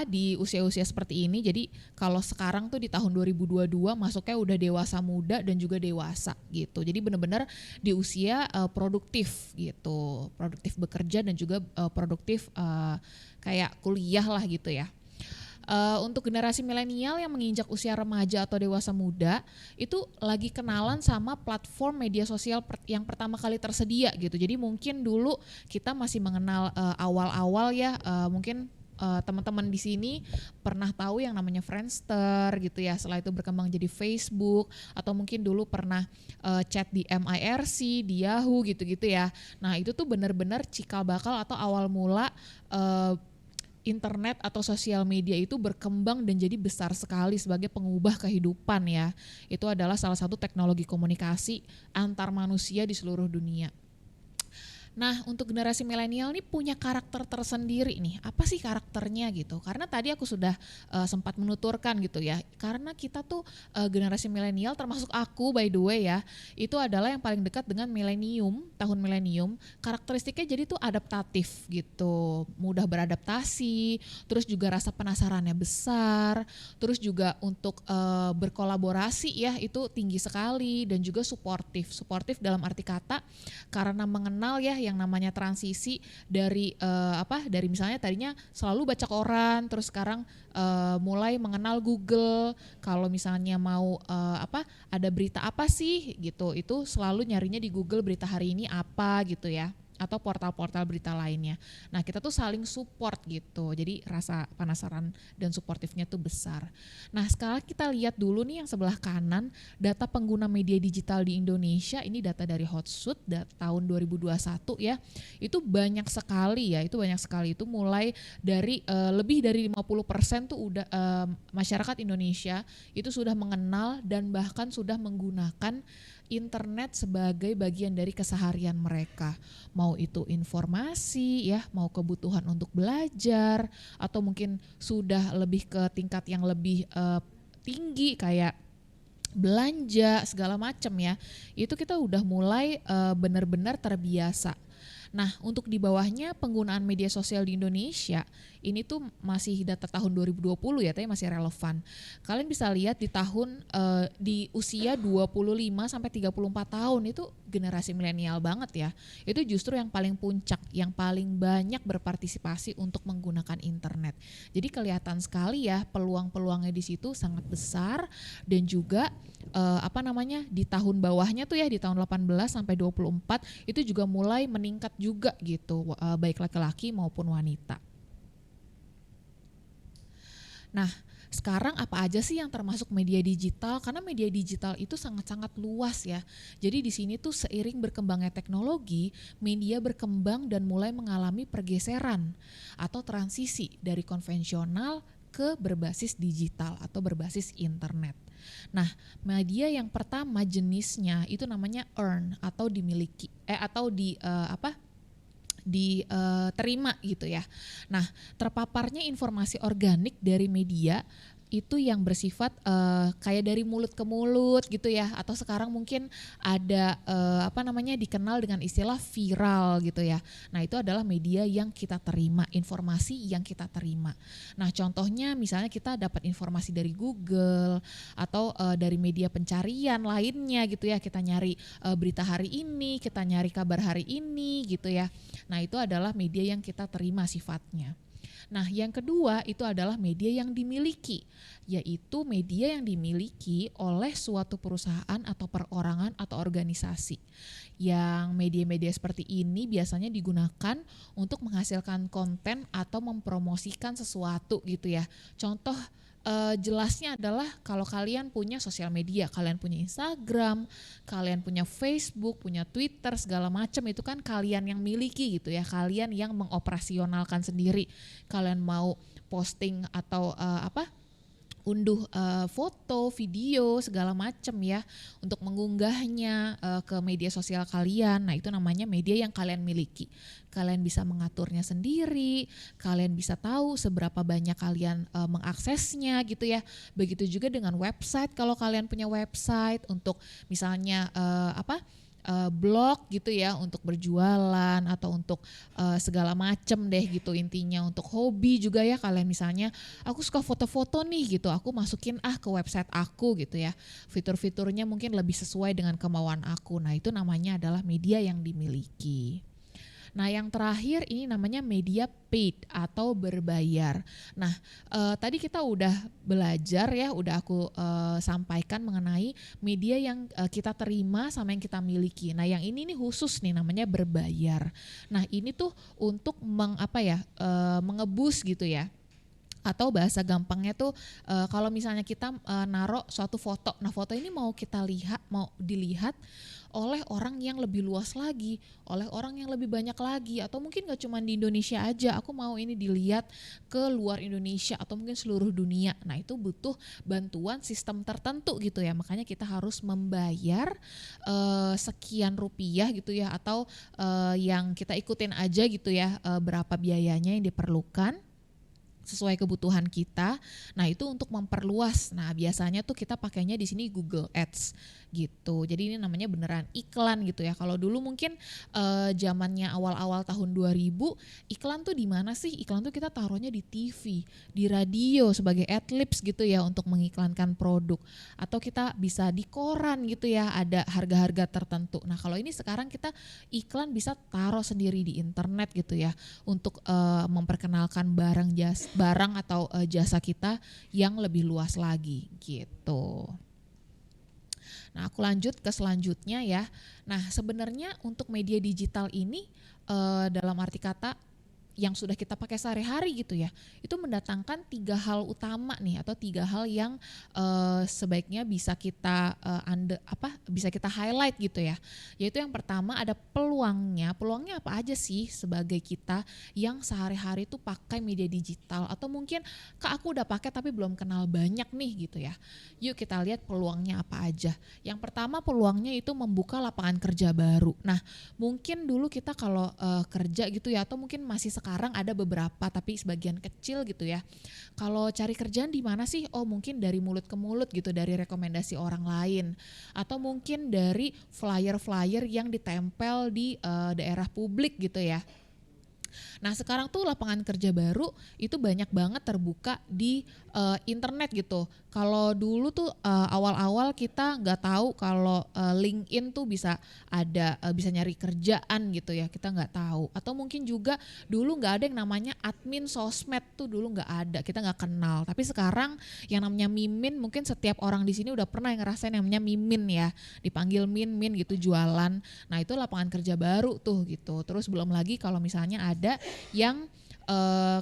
di usia-usia seperti ini. Jadi kalau sekarang tuh di tahun 2022 masuknya udah dewasa muda dan juga dewasa gitu. Jadi benar-benar di usia produktif gitu, produktif bekerja dan juga produktif kayak kuliah lah gitu ya. Untuk generasi milenial yang menginjak usia remaja atau dewasa muda itu lagi kenalan sama platform media sosial yang pertama kali tersedia gitu. Jadi mungkin dulu kita masih mengenal awal-awal ya, mungkin teman-teman di sini pernah tahu yang namanya Friendster gitu ya. Setelah itu berkembang jadi Facebook, atau mungkin dulu pernah chat di MIRC, di Yahoo gitu-gitu ya. Nah itu tuh benar-benar cikal bakal atau awal mula internet atau sosial media itu berkembang dan jadi besar sekali sebagai pengubah kehidupan ya. Itu adalah salah satu teknologi komunikasi antar manusia di seluruh dunia. Nah, untuk generasi milenial nih punya karakter tersendiri nih. Apa sih karakternya gitu? Karena tadi aku sudah sempat menuturkan gitu ya. Karena kita tuh generasi milenial, termasuk aku by the way ya, itu adalah yang paling dekat dengan milenium, tahun milenium. Karakteristiknya jadi tuh adaptatif gitu, mudah beradaptasi, terus juga rasa penasarannya besar, terus juga untuk berkolaborasi ya itu tinggi sekali, dan juga suportif. Suportif dalam arti kata karena mengenal ya yang namanya transisi dari dari misalnya tadinya selalu baca koran, terus sekarang mulai mengenal Google. Kalau misalnya mau ada berita apa sih gitu, itu selalu nyarinya di Google berita hari ini apa gitu ya, atau portal-portal berita lainnya. Nah, kita tuh saling support gitu. Jadi rasa penasaran dan suportifnya tuh besar. Nah, sekarang kita lihat dulu nih yang sebelah kanan, data pengguna media digital di Indonesia. Ini data dari Hotsuite tahun 2021 ya. Itu banyak sekali ya, itu banyak sekali. Itu mulai dari lebih dari 50% tuh udah masyarakat Indonesia itu sudah mengenal dan bahkan sudah menggunakan internet sebagai bagian dari keseharian mereka. Mau itu informasi ya, mau kebutuhan untuk belajar, atau mungkin sudah lebih ke tingkat yang lebih tinggi kayak belanja segala macam ya. Itu kita udah mulai benar-benar terbiasa. Nah, untuk di bawahnya penggunaan media sosial di Indonesia, ini tuh masih data tahun 2020 ya, tapi masih relevan. Kalian bisa lihat di tahun di usia 25 sampai 34 tahun itu generasi milenial banget ya. Itu justru yang paling puncak, yang paling banyak berpartisipasi untuk menggunakan internet. Jadi kelihatan sekali ya peluang-peluangnya di situ sangat besar, dan juga di tahun bawahnya tuh ya, di tahun 18 sampai 24 itu juga mulai meningkat juga gitu, baik laki-laki maupun wanita. Nah, sekarang apa aja sih yang termasuk media digital? Karena media digital itu sangat-sangat luas ya. Jadi di sini tuh seiring berkembangnya teknologi, media berkembang dan mulai mengalami pergeseran atau transisi dari konvensional ke berbasis digital atau berbasis internet. Nah, media yang pertama jenisnya itu namanya earn atau dimiliki diterima gitu ya. Nah, terpaparnya informasi organik dari media itu yang bersifat kayak dari mulut ke mulut gitu ya, atau sekarang mungkin ada dikenal dengan istilah viral gitu ya. Nah, itu adalah media yang kita terima, informasi yang kita terima. Nah, contohnya misalnya kita dapat informasi dari Google atau dari media pencarian lainnya gitu ya. Kita nyari berita hari ini, kita nyari kabar hari ini gitu ya. Nah, itu adalah media yang kita terima sifatnya. Nah, yang kedua itu adalah media yang dimiliki, yaitu media yang dimiliki oleh suatu perusahaan atau perorangan atau organisasi. Yang media-media seperti ini biasanya digunakan untuk menghasilkan konten atau mempromosikan sesuatu gitu ya. Contoh jelasnya adalah kalau kalian punya sosial media, kalian punya Instagram, kalian punya Facebook, punya Twitter, segala macam itu kan kalian yang miliki gitu ya, kalian yang mengoperasionalkan sendiri. Kalian mau posting atau unduh foto, video, segala macam ya untuk mengunggahnya ke media sosial kalian. Nah, itu namanya media yang kalian miliki. Kalian bisa mengaturnya sendiri, kalian bisa tahu seberapa banyak kalian mengaksesnya gitu ya. Begitu juga dengan website, kalau kalian punya website untuk misalnya blog gitu ya, untuk berjualan atau untuk segala macem deh gitu, intinya untuk hobi juga ya. Kalian misalnya aku suka foto-foto nih gitu, aku masukin ke website aku gitu ya, fitur-fiturnya mungkin lebih sesuai dengan kemauan aku. Nah, itu namanya adalah media yang dimiliki. Nah, yang terakhir ini namanya media paid atau berbayar. Nah, tadi kita udah belajar ya, udah aku sampaikan mengenai media yang kita terima sama yang kita miliki. Nah, yang ini nih khusus nih namanya berbayar. Nah, ini tuh untuk mengebus gitu ya, Atau bahasa gampangnya tuh kalau misalnya kita naruh suatu foto, nah foto ini mau dilihat oleh orang yang lebih luas lagi, oleh orang yang lebih banyak lagi, atau mungkin gak cuma di Indonesia aja, aku mau ini dilihat ke luar Indonesia atau mungkin seluruh dunia. Nah itu butuh bantuan sistem tertentu gitu ya, makanya kita harus membayar sekian rupiah gitu ya, atau yang kita ikutin aja gitu ya, berapa biayanya yang diperlukan sesuai kebutuhan kita. Nah itu untuk memperluas. Nah biasanya tuh kita pakainya di sini Google Ads gitu. Jadi ini namanya beneran iklan gitu ya. Kalau dulu mungkin zamannya awal-awal tahun 2000, iklan tuh di mana sih? Iklan tuh kita taruhnya di TV, di radio sebagai adlibs gitu ya untuk mengiklankan produk. Atau kita bisa di koran gitu ya, ada harga-harga tertentu. Nah kalau ini sekarang kita iklan bisa taruh sendiri di internet gitu ya untuk memperkenalkan barang atau jasa kita yang lebih luas lagi gitu. Nah aku lanjut ke selanjutnya ya. Nah sebenarnya untuk media digital ini dalam arti kata yang sudah kita pakai sehari-hari gitu ya, itu mendatangkan 3 hal utama nih, atau 3 hal yang sebaiknya bisa kita bisa kita highlight gitu ya. Yaitu yang pertama ada peluangnya. Peluangnya apa aja sih sebagai kita yang sehari-hari tuh pakai media digital, atau mungkin Kak aku udah pakai tapi belum kenal banyak nih gitu ya. Yuk kita lihat peluangnya apa aja. Yang pertama peluangnya itu membuka lapangan kerja baru. Nah mungkin dulu kita kalau kerja gitu ya, atau mungkin masih sekarang ada beberapa tapi sebagian kecil gitu ya. Kalau cari kerjaan di mana sih? Oh mungkin dari mulut ke mulut gitu, dari rekomendasi orang lain, atau mungkin dari flyer-flyer yang ditempel di daerah publik gitu ya. Nah sekarang tuh lapangan kerja baru itu banyak banget terbuka di internet gitu. Kalau dulu tuh awal-awal kita nggak tahu kalau LinkedIn tuh bisa nyari kerjaan gitu ya, kita nggak tahu. Atau mungkin juga dulu nggak ada yang namanya admin sosmed tuh, dulu nggak ada, kita nggak kenal. Tapi sekarang yang namanya mimin, mungkin setiap orang di sini udah pernah ngerasain namanya mimin ya, dipanggil min gitu jualan. Nah itu lapangan kerja baru tuh gitu. Terus belum lagi kalau misalnya ada yang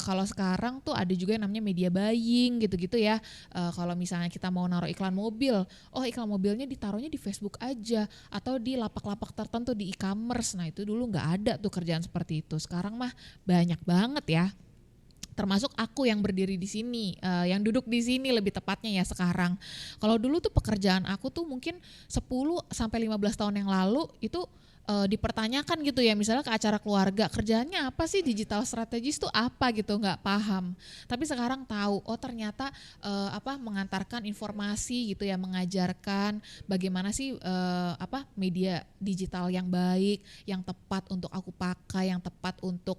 kalau sekarang tuh ada juga yang namanya media buying gitu-gitu ya. Kalau misalnya kita mau naruh iklan mobil, oh iklan mobilnya ditaruhnya di Facebook aja, atau di lapak-lapak tertentu di e-commerce. Nah itu dulu nggak ada tuh kerjaan seperti itu. Sekarang mah banyak banget ya. Termasuk aku yang berdiri di sini, yang duduk di sini lebih tepatnya ya sekarang. Kalau dulu tuh pekerjaan aku tuh mungkin 10 sampai 15 tahun yang lalu itu dipertanyakan gitu ya, misalnya ke acara keluarga, kerjaannya apa sih digital strategis tuh apa gitu, nggak paham. Tapi sekarang tahu, oh ternyata mengantarkan informasi gitu ya, mengajarkan bagaimana sih media digital yang baik, yang tepat untuk aku pakai, yang tepat untuk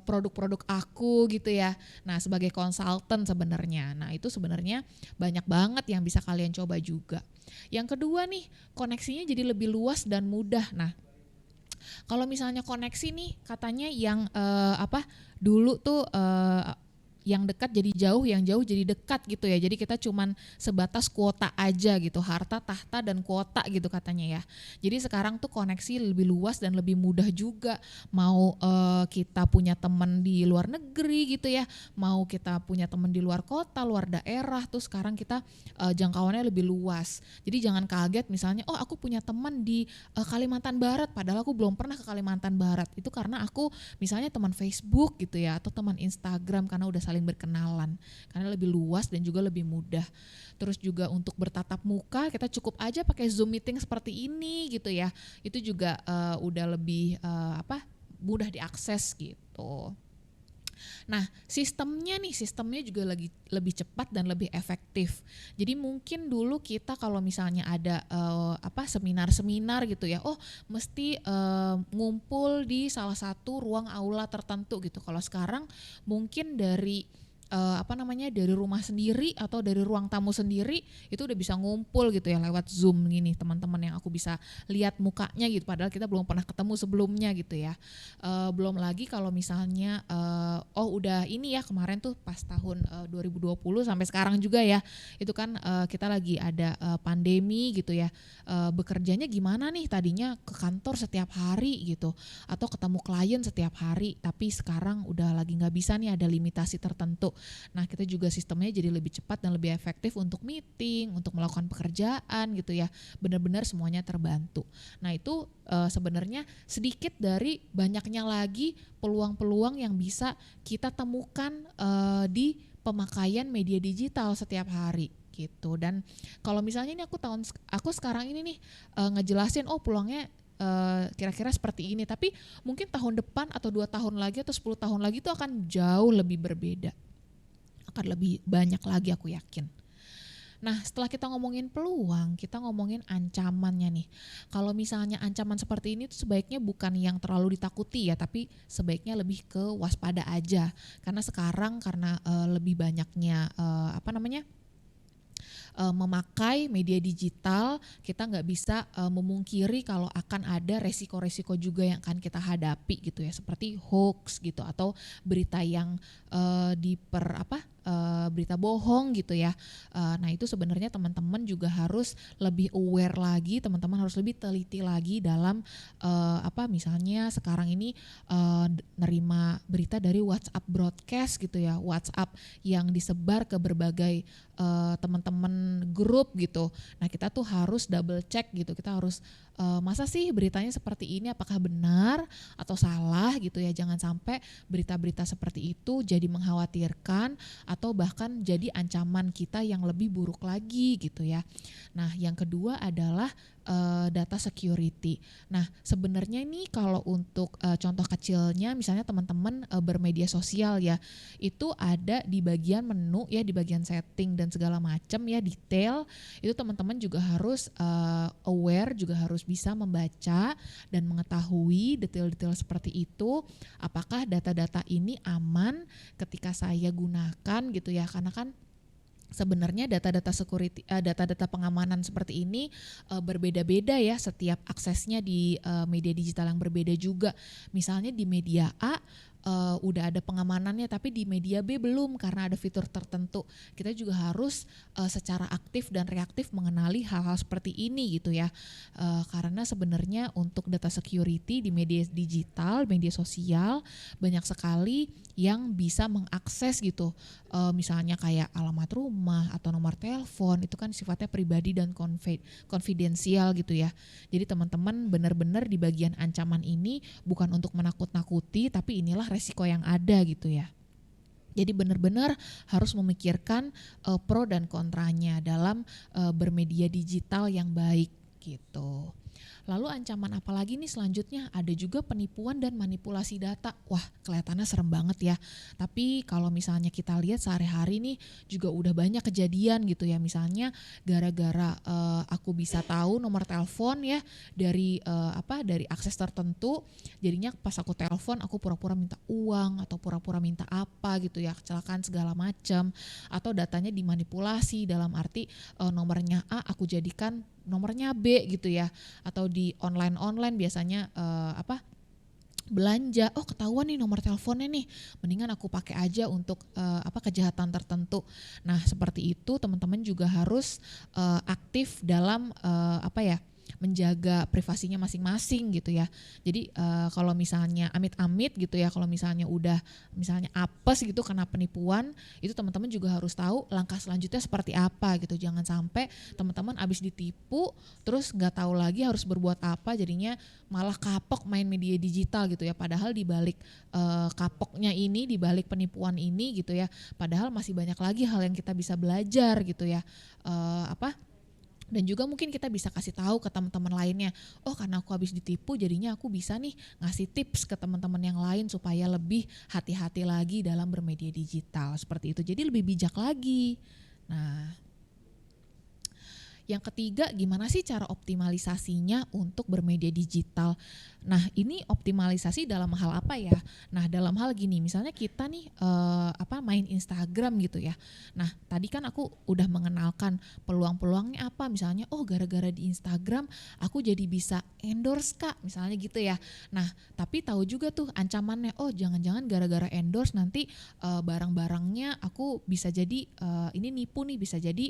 produk-produk aku gitu ya. Nah sebagai konsultan sebenarnya, nah itu sebenarnya banyak banget yang bisa kalian coba juga. Yang kedua nih, koneksinya jadi lebih luas dan mudah. Nah kalau misalnya koneksi nih katanya yang dulu tuh yang dekat jadi jauh, yang jauh jadi dekat gitu ya. Jadi kita cuman sebatas kuota aja gitu, harta, tahta, dan kuota gitu katanya ya. Jadi sekarang tuh koneksi lebih luas dan lebih mudah juga. Mau kita punya teman di luar negeri gitu ya, mau kita punya teman di luar kota, luar daerah, tuh sekarang kita jangkauannya lebih luas. Jadi jangan kaget misalnya, oh aku punya teman di Kalimantan Barat, padahal aku belum pernah ke Kalimantan Barat. Itu karena aku misalnya teman Facebook gitu ya, atau teman Instagram, karena udah saling berkenalan, karena lebih luas dan juga lebih mudah. Terus juga untuk bertatap muka kita cukup aja pakai Zoom meeting seperti ini gitu ya, itu juga udah lebih mudah diakses gitu. Nah sistemnya juga lebih cepat dan lebih efektif. Jadi mungkin dulu kita kalau misalnya ada seminar-seminar gitu ya, oh mesti ngumpul di salah satu ruang aula tertentu gitu. Kalau sekarang mungkin dari dari rumah sendiri atau dari ruang tamu sendiri itu udah bisa ngumpul gitu ya lewat Zoom gini, teman-teman yang aku bisa lihat mukanya gitu, padahal kita belum pernah ketemu sebelumnya gitu ya. Belum lagi kalau misalnya udah ini ya, kemarin tuh pas tahun 2020 sampai sekarang juga ya, itu kan kita lagi ada pandemi gitu ya. Bekerjanya gimana nih, tadinya ke kantor setiap hari gitu atau ketemu klien setiap hari, tapi sekarang udah lagi nggak bisa nih, ada limitasi tertentu. Nah, kita juga sistemnya jadi lebih cepat dan lebih efektif untuk meeting, untuk melakukan pekerjaan gitu ya. Benar-benar semuanya terbantu. Nah, itu sebenarnya sedikit dari banyaknya lagi peluang-peluang yang bisa kita temukan di pemakaian media digital setiap hari gitu. Dan kalau misalnya ini aku sekarang ini nih ngejelasin peluangnya kira-kira seperti ini, tapi mungkin tahun depan atau 2 tahun lagi atau 10 tahun lagi itu akan jauh lebih berbeda, akan lebih banyak lagi aku yakin. Nah, setelah kita ngomongin peluang, kita ngomongin ancamannya nih. Kalau misalnya ancaman seperti ini tuh sebaiknya bukan yang terlalu ditakuti ya, tapi sebaiknya lebih ke waspada aja. Karena sekarang lebih banyaknya memakai media digital, kita nggak bisa memungkiri kalau akan ada resiko-resiko juga yang akan kita hadapi gitu ya, seperti hoax gitu atau berita yang berita bohong gitu ya. Nah, itu sebenarnya teman-teman juga harus lebih aware lagi, teman-teman harus lebih teliti lagi dalam misalnya sekarang ini nerima berita dari WhatsApp broadcast gitu ya, WhatsApp yang disebar ke berbagai teman-teman grup gitu. Nah, kita tuh harus double check gitu, kita harus masa sih beritanya seperti ini, apakah benar atau salah gitu ya. Jangan sampai berita-berita seperti itu jadi mengkhawatirkan atau bahkan jadi ancaman kita yang lebih buruk lagi gitu ya. Nah, yang kedua adalah data security. Nah, sebenarnya ini kalau untuk contoh kecilnya, misalnya teman-teman bermedia sosial ya, itu ada di bagian menu ya, di bagian setting dan segala macam ya, detail. Itu teman-teman juga harus aware, juga harus bisa membaca dan mengetahui detail-detail seperti itu. Apakah data-data ini aman ketika saya gunakan gitu ya, karena kan sebenarnya data-data security, data-data pengamanan seperti ini berbeda-beda ya, setiap aksesnya di media digital yang berbeda juga. Misalnya di media A udah ada pengamanannya, tapi di media B belum karena ada fitur tertentu. Kita juga harus secara aktif dan reaktif mengenali hal-hal seperti ini gitu ya. Karena sebenarnya untuk data security di media digital, media sosial banyak sekali yang bisa mengakses gitu. Misalnya kayak alamat rumah atau nomor telepon, itu kan sifatnya pribadi dan konfidensial gitu ya. Jadi teman-teman benar-benar di bagian ancaman ini bukan untuk menakut-nakuti, tapi inilah resiko yang ada gitu ya. Jadi benar-benar harus memikirkan pro dan kontranya dalam bermedia digital yang baik gitu. Lalu ancaman apa lagi nih selanjutnya? Ada juga penipuan dan manipulasi data. Wah, kelihatannya serem banget ya. Tapi kalau misalnya kita lihat sehari-hari nih juga udah banyak kejadian gitu ya. Misalnya gara-gara aku bisa tahu nomor telepon ya dari akses tertentu, jadinya pas aku telepon aku pura-pura minta uang atau pura-pura minta apa gitu ya, kecelakaan segala macam, atau datanya dimanipulasi dalam arti nomornya A aku jadikan nomornya B gitu ya, atau di online biasanya belanja, ketahuan nih nomor teleponnya nih, mendingan aku pakai aja untuk kejahatan tertentu. Nah, seperti itu teman-teman juga harus aktif dalam menjaga privasinya masing-masing gitu ya. Jadi kalau misalnya amit-amit gitu ya, kalau misalnya udah apes gitu kena penipuan, itu teman-teman juga harus tahu langkah selanjutnya seperti apa gitu. Jangan sampai teman-teman abis ditipu terus nggak tahu lagi harus berbuat apa, jadinya malah kapok main media digital gitu ya. Padahal di balik kapoknya ini, di balik penipuan ini gitu ya, padahal masih banyak lagi hal yang kita bisa belajar gitu ya. Dan juga mungkin kita bisa kasih tahu ke teman-teman lainnya, karena aku habis ditipu jadinya aku bisa nih ngasih tips ke teman-teman yang lain supaya lebih hati-hati lagi dalam bermedia digital seperti itu, jadi lebih bijak lagi. Nah, Yang ketiga, gimana sih cara optimalisasinya untuk bermedia digital? Nah, ini optimalisasi dalam hal apa ya? Nah, dalam hal gini, misalnya kita nih main Instagram gitu ya. Nah, tadi kan aku udah mengenalkan peluang-peluangnya apa, misalnya gara-gara di Instagram aku jadi bisa endorse Kak, misalnya gitu ya. Nah, tapi tahu juga tuh ancamannya, jangan-jangan gara-gara endorse nanti barang-barangnya aku bisa jadi ini nipu nih, bisa jadi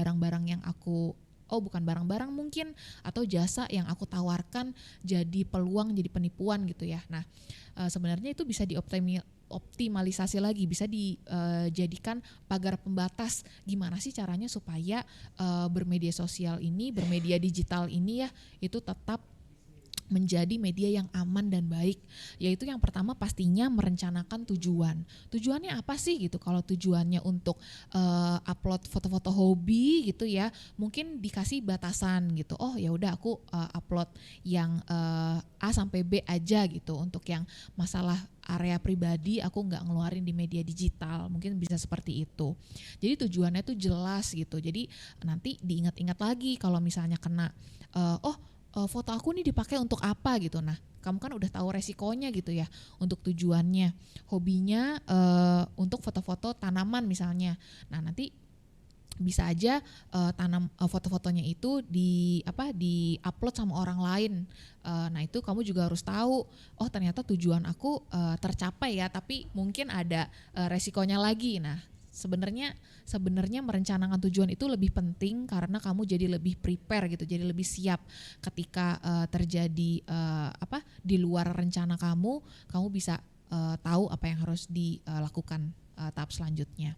barang-barang yang aku bukan barang-barang mungkin, atau jasa yang aku tawarkan jadi peluang, jadi penipuan gitu ya. Nah, sebenarnya itu bisa dioptimalisasi lagi, bisa dijadikan pagar pembatas. Gimana sih caranya supaya bermedia sosial ini, bermedia digital ini ya, itu tetap menjadi media yang aman dan baik. Yaitu yang pertama pastinya merencanakan tujuan. Tujuannya apa sih gitu? Kalau tujuannya untuk upload foto-foto hobi gitu ya, mungkin dikasih batasan gitu. Ya udah aku upload yang A sampai B aja gitu. Untuk yang masalah area pribadi aku nggak ngeluarin di media digital, mungkin bisa seperti itu. Jadi tujuannya tuh jelas gitu. Jadi nanti diingat-ingat lagi kalau misalnya kena foto aku nih dipakai untuk apa gitu. Nah, kamu kan udah tahu resikonya gitu ya untuk tujuannya. Hobinya untuk foto-foto tanaman misalnya. Nah, nanti bisa aja foto-fotonya itu di-upload sama orang lain. Nah, itu kamu juga harus tahu, ternyata tujuan aku tercapai ya, tapi mungkin ada resikonya lagi. Nah, sebenarnya merencanakan tujuan itu lebih penting karena kamu jadi lebih prepare gitu, jadi lebih siap ketika terjadi di luar rencana kamu bisa tahu apa yang harus dilakukan tahap selanjutnya.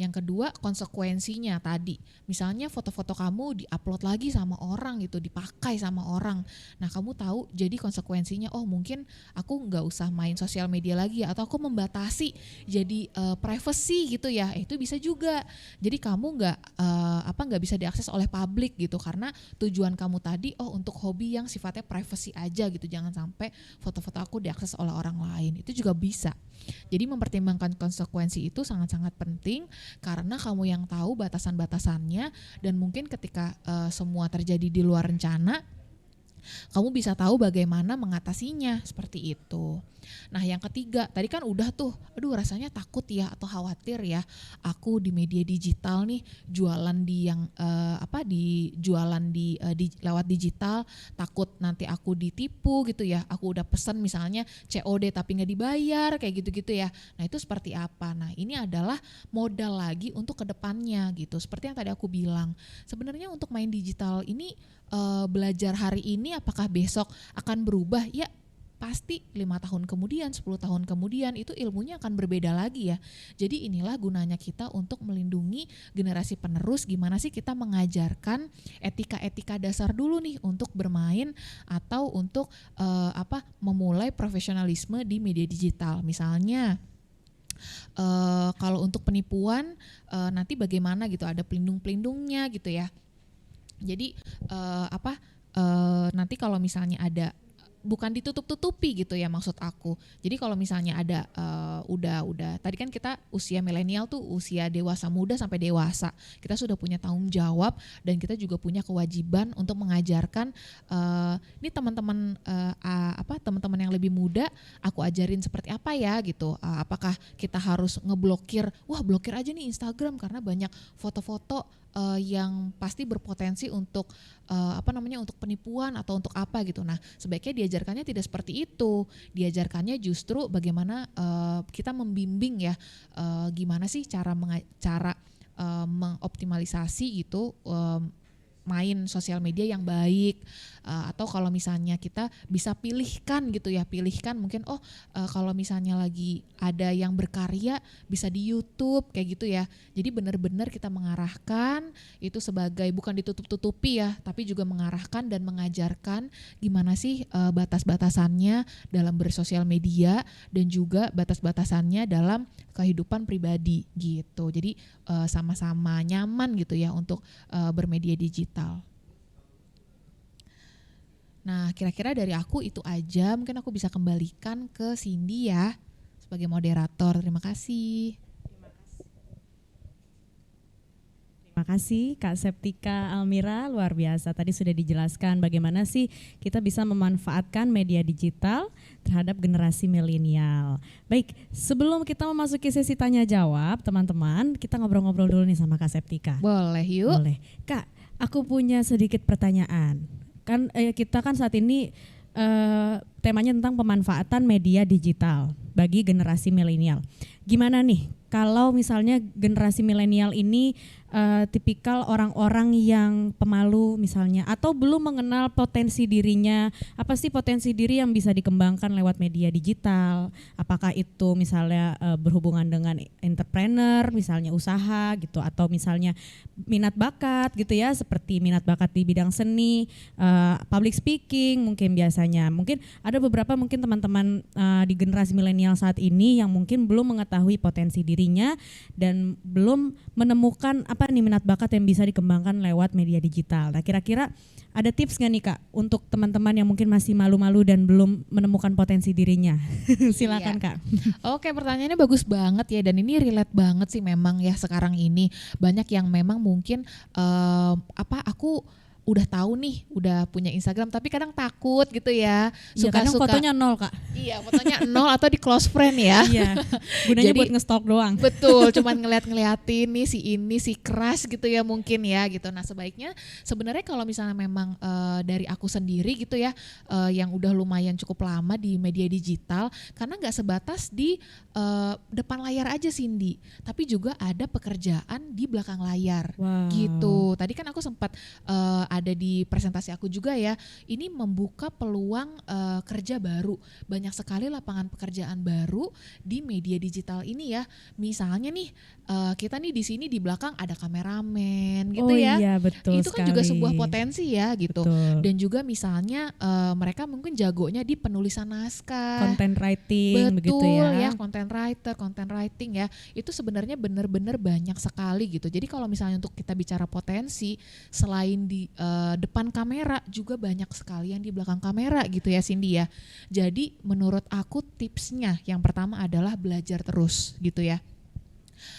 Yang kedua, konsekuensinya tadi. Misalnya foto-foto kamu di-upload lagi sama orang gitu, dipakai sama orang. Nah, kamu tahu jadi konsekuensinya, mungkin aku nggak usah main sosial media lagi, atau aku membatasi jadi privacy gitu ya. Itu bisa juga. Jadi kamu nggak bisa diakses oleh publik gitu, karena tujuan kamu tadi untuk hobi yang sifatnya privacy aja gitu. Jangan sampai foto-foto aku diakses oleh orang lain. Itu juga bisa. Jadi mempertimbangkan konsekuensi itu sangat-sangat penting, karena kamu yang tahu batasan-batasannya, dan mungkin ketika semua terjadi di luar rencana, kamu bisa tahu bagaimana mengatasinya, seperti itu. Nah, yang ketiga, tadi kan udah tuh, rasanya takut ya atau khawatir ya, aku di media digital nih jualan lewat digital, takut nanti aku ditipu gitu ya. Aku udah pesan misalnya COD tapi nggak dibayar, kayak gitu-gitu ya. Nah, itu seperti apa? Nah, ini adalah modal lagi untuk kedepannya gitu. Seperti yang tadi aku bilang, sebenarnya untuk main digital ini belajar hari ini, apakah besok akan berubah? Ya, pasti 5 tahun kemudian, 10 tahun kemudian itu ilmunya akan berbeda lagi ya. Jadi inilah gunanya kita untuk melindungi generasi penerus, gimana sih kita mengajarkan etika-etika dasar dulu nih untuk bermain atau untuk memulai profesionalisme di media digital. Misalnya kalau untuk penipuan nanti bagaimana gitu, ada pelindung-pelindungnya gitu ya. Jadi nanti kalau misalnya ada, bukan ditutup-tutupi gitu ya maksud aku. Jadi kalau misalnya ada udah tadi kan kita usia milenial tuh usia dewasa muda sampai dewasa. Kita sudah punya tanggung jawab dan kita juga punya kewajiban untuk mengajarkan ini teman-teman teman-teman yang lebih muda, aku ajarin seperti apa ya gitu. Apakah kita harus ngeblokir, blokir aja nih Instagram karena banyak foto-foto yang pasti berpotensi untuk untuk penipuan atau untuk apa gitu. Nah, sebaiknya diajarkannya tidak seperti itu. Diajarkannya justru bagaimana kita membimbing ya, gimana sih cara mengoptimalisasi gitu main sosial media yang baik, atau kalau misalnya kita bisa pilihkan mungkin kalau misalnya lagi ada yang berkarya bisa di YouTube kayak gitu ya. Jadi benar-benar kita mengarahkan itu sebagai, bukan ditutup-tutupi ya, tapi juga mengarahkan dan mengajarkan gimana sih batas-batasannya dalam bersosial media dan juga batas-batasannya dalam kehidupan pribadi gitu. Jadi sama-sama nyaman gitu ya untuk bermedia digital. Nah, kira-kira dari aku itu aja. Mungkin aku bisa kembalikan ke Cindy ya sebagai moderator. Terima kasih. Terima Terima kasih Kak Septika Almira, luar biasa. Tadi sudah dijelaskan bagaimana sih kita bisa memanfaatkan media digital terhadap generasi milenial. Baik, sebelum kita memasuki sesi tanya jawab, teman-teman, kita ngobrol-ngobrol dulu nih sama Kak Septika. Boleh yuk. Boleh. Kak, aku punya sedikit pertanyaan. Kan kita kan saat ini temanya tentang pemanfaatan media digital bagi generasi milenial. Gimana nih kalau misalnya generasi milenial ini tipikal orang-orang yang pemalu misalnya, atau belum mengenal potensi dirinya, apa sih potensi diri yang bisa dikembangkan lewat media digital? Apakah itu misalnya berhubungan dengan entrepreneur, misalnya usaha gitu, atau misalnya minat bakat gitu ya, seperti minat bakat di bidang seni, public speaking mungkin biasanya. Mungkin ada beberapa mungkin teman-teman di generasi milenial saat ini yang mungkin belum mengetahui potensi dirinya dan belum menemukan apa nih minat bakat yang bisa dikembangkan lewat media digital. Nah, kira-kira ada tips nggak nih Kak untuk teman-teman yang mungkin masih malu-malu dan belum menemukan potensi dirinya? Silakan Kak. Oke, pertanyaannya bagus banget ya, dan ini relate banget sih memang ya sekarang ini. Banyak yang memang mungkin aku udah tahu nih, udah punya Instagram tapi kadang takut gitu ya. Kadang fotonya 0 Kak. Iya, fotonya 0 atau di close friend ya. Iya. Gunanya buat nge-stalk doang. Betul, cuman ngeliatin nih si crush gitu ya mungkin ya gitu. Nah, sebaiknya sebenarnya kalau misalnya memang dari aku sendiri gitu ya, yang udah lumayan cukup lama di media digital, karena nggak sebatas di depan layar aja Cindy, tapi juga ada pekerjaan di belakang layar. Wow. Gitu. Tadi kan aku sempat ada di presentasi aku juga ya, ini membuka peluang kerja baru. Banyak sekali lapangan pekerjaan baru di media digital ini ya. Misalnya nih kita nih di sini di belakang ada kameramen gitu ya. Iya, betul itu kan sekali. juga sebuah potensi ya gitu. Betul. Dan juga misalnya mereka mungkin jagonya di penulisan naskah. Content writing begitu Betul ya. ya, content writer, content writing ya. Itu sebenarnya benar-benar banyak sekali gitu. Jadi kalau misalnya untuk kita bicara potensi, selain di depan kamera juga banyak sekali yang di belakang kamera gitu ya Cindy ya. Jadi menurut aku tipsnya yang pertama adalah belajar terus gitu ya.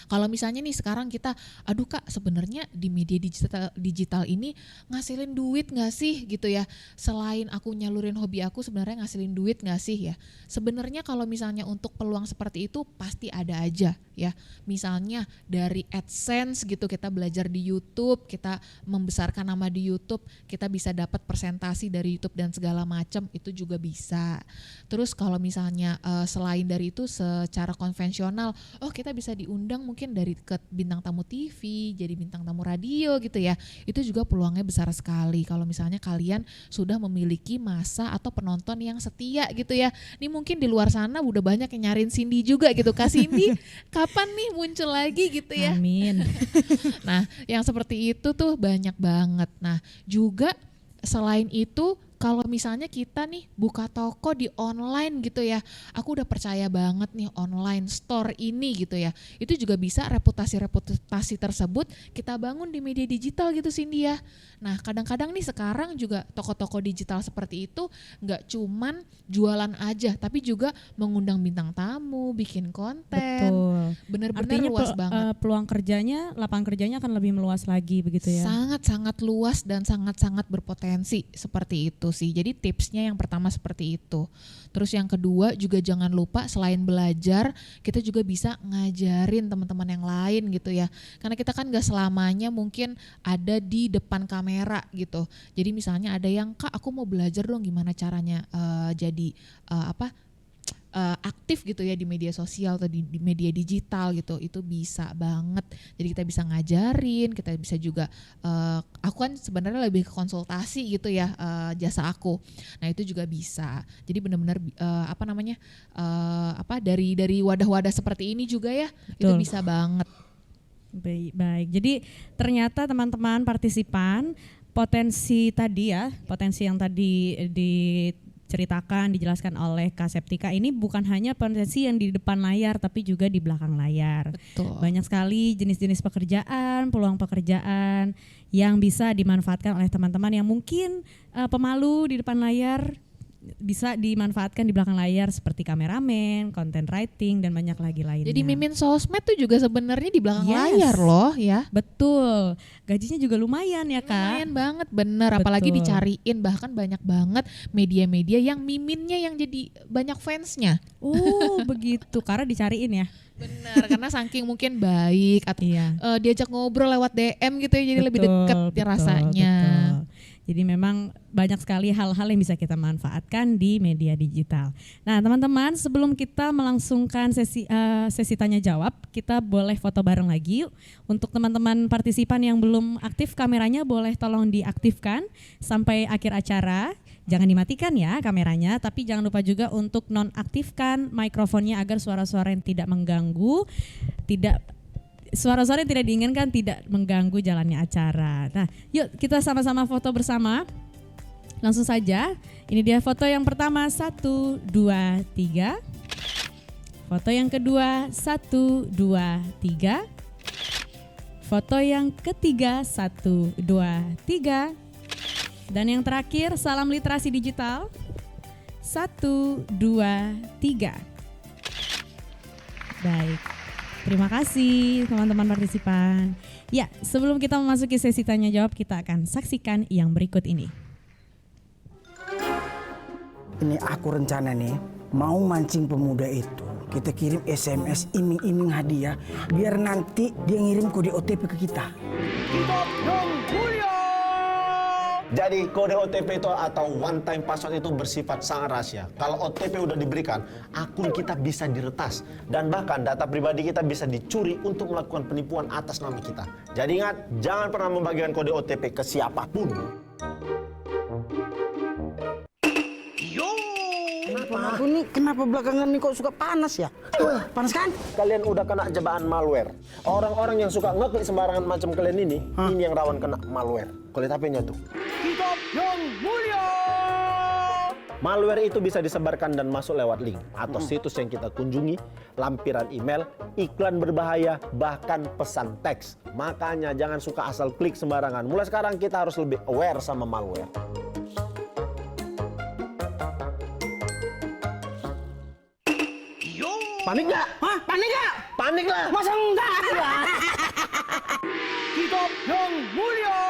Kalau misalnya nih sekarang kita, aduh Kak sebenarnya di media digital ini ngasilin duit gak sih gitu ya. Selain aku nyalurin hobi aku, sebenarnya ngasilin duit gak sih ya. Sebenarnya kalau misalnya untuk peluang seperti itu pasti ada aja ya. Misalnya dari AdSense gitu, kita belajar di YouTube, kita membesarkan nama di YouTube, kita bisa dapat persentasi dari YouTube dan segala macam, itu juga bisa. Terus kalau misalnya selain dari itu secara konvensional, kita bisa diundang mungkin dari ke bintang tamu TV, jadi bintang tamu radio gitu ya. Itu juga peluangnya besar sekali kalau misalnya kalian sudah memiliki masa atau penonton yang setia gitu ya. Ini mungkin di luar sana udah banyak yang nyariin Cindy juga gitu. Kak Cindy kapan nih muncul lagi gitu ya. Amin. Nah, yang seperti itu tuh banyak banget. Nah, juga selain itu kalau misalnya kita nih buka toko di online gitu ya, aku udah percaya banget nih online store ini gitu ya, itu juga bisa reputasi tersebut kita bangun di media digital gitu Cindy ya. Nah kadang-kadang nih sekarang juga toko-toko digital seperti itu nggak cuman jualan aja, tapi juga mengundang bintang tamu, bikin konten. Betul. Bener-bener luas banget. Peluang kerjanya, lapangan kerjanya akan lebih meluas lagi begitu ya. Sangat-sangat luas dan sangat-sangat berpotensi seperti itu sih. Jadi tipsnya yang pertama seperti itu. Terus yang kedua juga jangan lupa selain belajar, kita juga bisa ngajarin teman-teman yang lain gitu ya. Karena kita kan gak selamanya mungkin ada di depan kamera gitu. Jadi misalnya ada yang, Kak aku mau belajar dong gimana caranya jadi aktif gitu ya di media sosial atau di media digital gitu, itu bisa banget. Jadi kita bisa ngajarin, kita bisa juga aku kan sebenarnya lebih ke konsultasi gitu ya, jasa aku. Nah itu juga bisa. Jadi benar-benar dari wadah-wadah seperti ini juga ya. Betul. Itu bisa banget. Baik. Jadi ternyata teman-teman partisipan potensi yang tadi diceritakan, dijelaskan oleh Kak Septika ini bukan hanya potensi yang di depan layar tapi juga di belakang layar. Betul. Banyak sekali jenis-jenis pekerjaan, peluang pekerjaan yang bisa dimanfaatkan oleh teman-teman yang mungkin pemalu di depan layar, bisa dimanfaatkan di belakang layar seperti kameramen, content writing dan banyak lagi lainnya. Jadi mimin sosmed tuh juga sebenarnya di belakang Yes. layar loh ya. Betul, gajinya juga lumayan ya Kak. Lumayan banget bener, apalagi Betul. dicariin bahkan banyak banget media-media yang miminnya yang jadi banyak fansnya. Oh begitu, karena dicariin ya. Bener, karena saking mungkin baik atau Iya. diajak ngobrol lewat DM gitu ya, jadi lebih deket ya rasanya. Betul. Jadi memang banyak sekali hal-hal yang bisa kita manfaatkan di media digital. Nah teman-teman, sebelum kita melangsungkan sesi tanya jawab, kita boleh foto bareng lagi yuk. Untuk teman-teman partisipan yang belum aktif kameranya, boleh tolong diaktifkan sampai akhir acara. Jangan dimatikan ya kameranya, tapi jangan lupa juga untuk nonaktifkan mikrofonnya agar suara-suara yang tidak mengganggu, suara-suara yang tidak diinginkan tidak mengganggu jalannya acara. Nah, yuk kita sama-sama foto bersama. Langsung saja. Ini dia foto yang pertama, 1, 2, 3. Foto yang kedua, 1, 2, 3. Foto yang ketiga, 1, 2, 3. Dan yang terakhir, salam literasi digital. 1, 2, 3. Baik. Terima kasih teman-teman partisipan. Ya, sebelum kita memasuki sesi tanya jawab, kita akan saksikan yang berikut ini. Ini aku rencana nih, mau mancing pemuda itu. Kita kirim SMS iming-iming hadiah, biar nanti dia ngirim kode OTP ke kita. Jadi kode OTP itu atau one time password itu bersifat sangat rahasia. Kalau OTP udah diberikan, akun kita bisa diretas dan bahkan data pribadi kita bisa dicuri untuk melakukan penipuan atas nama kita. Jadi ingat, jangan pernah membagikan kode OTP ke siapapun. Aku nih kenapa belakangan nih kok suka panas ya? Panas kan? Kalian udah kena jebakan malware. Orang-orang yang suka ngeklik sembarangan macam kalian ini yang rawan kena malware. Kau lihat HP-nya tuh. Hidup yang mulia. Malware itu bisa disebarkan dan masuk lewat link atau situs yang kita kunjungi, lampiran email, iklan berbahaya, bahkan pesan teks. Makanya jangan suka asal klik sembarangan. Mulai sekarang kita harus lebih aware sama malware. Panik nggak? Hah? Panik gak? Panik lah! Masa enggak? Hidup yang mulia.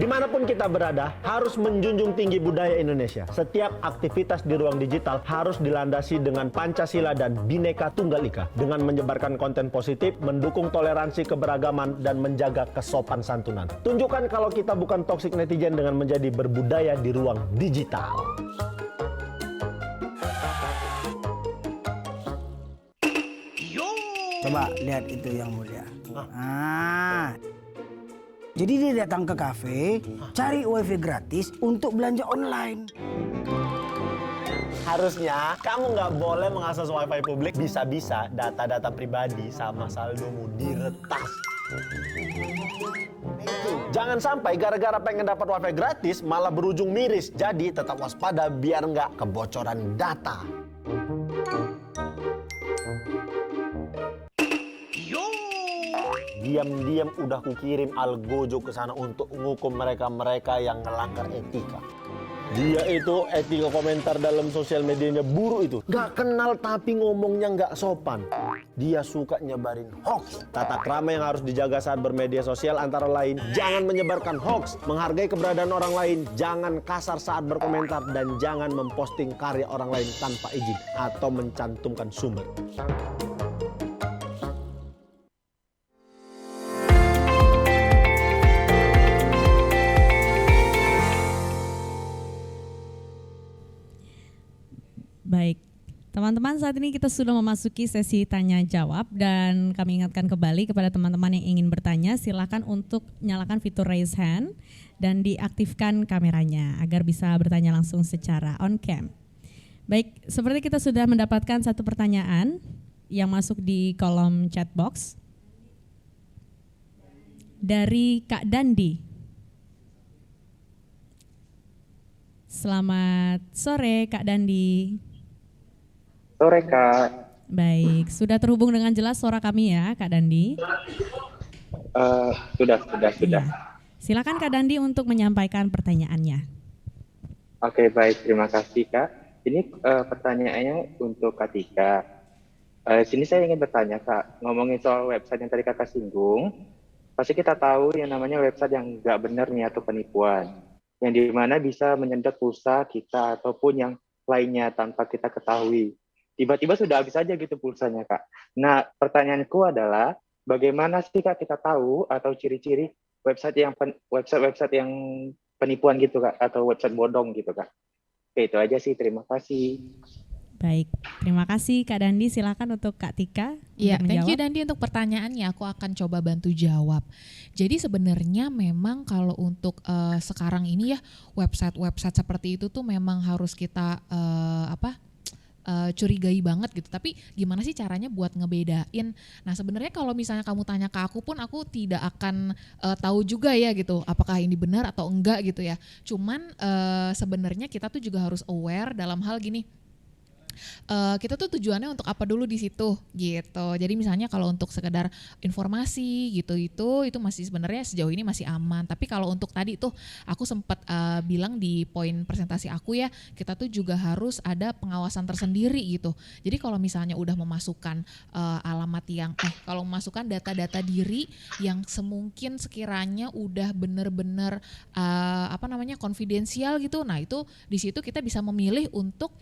Dimanapun kita berada, harus menjunjung tinggi budaya Indonesia. Setiap aktivitas di ruang digital harus dilandasi dengan Pancasila dan Bhinneka Tunggal Ika. Dengan menyebarkan konten positif, mendukung toleransi keberagaman, dan menjaga kesopan santunan. Tunjukkan kalau kita bukan toxic netizen dengan menjadi berbudaya di ruang digital. Coba lihat itu yang mulia. Jadi dia datang ke kafe, cari wifi gratis untuk belanja online. Harusnya kamu nggak boleh mengakses wifi publik, bisa-bisa data-data pribadi sama saldomu diretas. Jangan sampai gara-gara pengen dapat wifi gratis malah berujung miris. Jadi tetap waspada biar nggak kebocoran data. Diam-diam udah kukirim algojo ke sana untuk menghukum mereka-mereka yang melanggar etika. Dia itu etika komentar dalam sosial medianya buruk itu. Gak kenal tapi ngomongnya gak sopan. Dia suka nyebarin hoax. Tata krama yang harus dijaga saat bermedia sosial antara lain, jangan menyebarkan hoax, menghargai keberadaan orang lain, jangan kasar saat berkomentar, dan jangan memposting karya orang lain tanpa izin atau mencantumkan sumber. Baik, teman-teman, saat ini kita sudah memasuki sesi tanya jawab dan kami ingatkan kembali kepada teman-teman yang ingin bertanya, silakan untuk nyalakan fitur raise hand dan diaktifkan kameranya agar bisa bertanya langsung secara on cam. Baik, seperti kita sudah mendapatkan satu pertanyaan yang masuk di kolom chat box dari Kak Dandi. Selamat sore Kak Dandi. Sore Kak. Baik, sudah terhubung dengan jelas suara kami ya Kak Dandi? Sudah. Iya. Silakan Kak Dandi untuk menyampaikan pertanyaannya. Oke, baik. Terima kasih, Kak. Ini pertanyaannya untuk Kak Tika. Sini saya ingin bertanya, Kak. Ngomongin soal website yang tadi Kakak singgung, pasti kita tahu yang namanya website yang nggak benar nih atau penipuan. Yang dimana bisa menyedot pulsa kita ataupun yang lainnya tanpa kita ketahui. Tiba-tiba sudah habis aja gitu pulsanya, Kak. Nah, pertanyaanku adalah, bagaimana sih, Kak, kita tahu atau ciri-ciri website yang penipuan gitu, Kak, atau website bodong gitu, Kak. Oke, itu aja sih. Terima kasih. Baik, terima kasih Kak Dandi. Silakan untuk Kak Tika. Iya, untuk thank you menjawab. Dandi untuk pertanyaannya. Aku akan coba bantu jawab. Jadi sebenarnya memang kalau untuk sekarang ini ya website seperti itu tuh memang harus kita curigai banget gitu. Tapi gimana sih caranya buat ngebedain? Nah sebenarnya kalau misalnya kamu tanya ke aku pun aku tidak akan tahu juga ya gitu. Apakah ini benar atau enggak gitu ya. Cuman sebenarnya kita tuh juga harus aware dalam hal gini. Kita tuh tujuannya untuk apa dulu di situ gitu. Jadi misalnya kalau untuk sekedar informasi gitu itu masih sebenarnya sejauh ini masih aman. Tapi kalau untuk tadi tuh aku sempat bilang di poin presentasi aku ya, kita tuh juga harus ada pengawasan tersendiri gitu. Jadi kalau misalnya udah memasukkan alamat yang kalau memasukkan data-data diri yang semungkin sekiranya udah bener-bener konfidensial gitu. Nah itu di situ kita bisa memilih untuk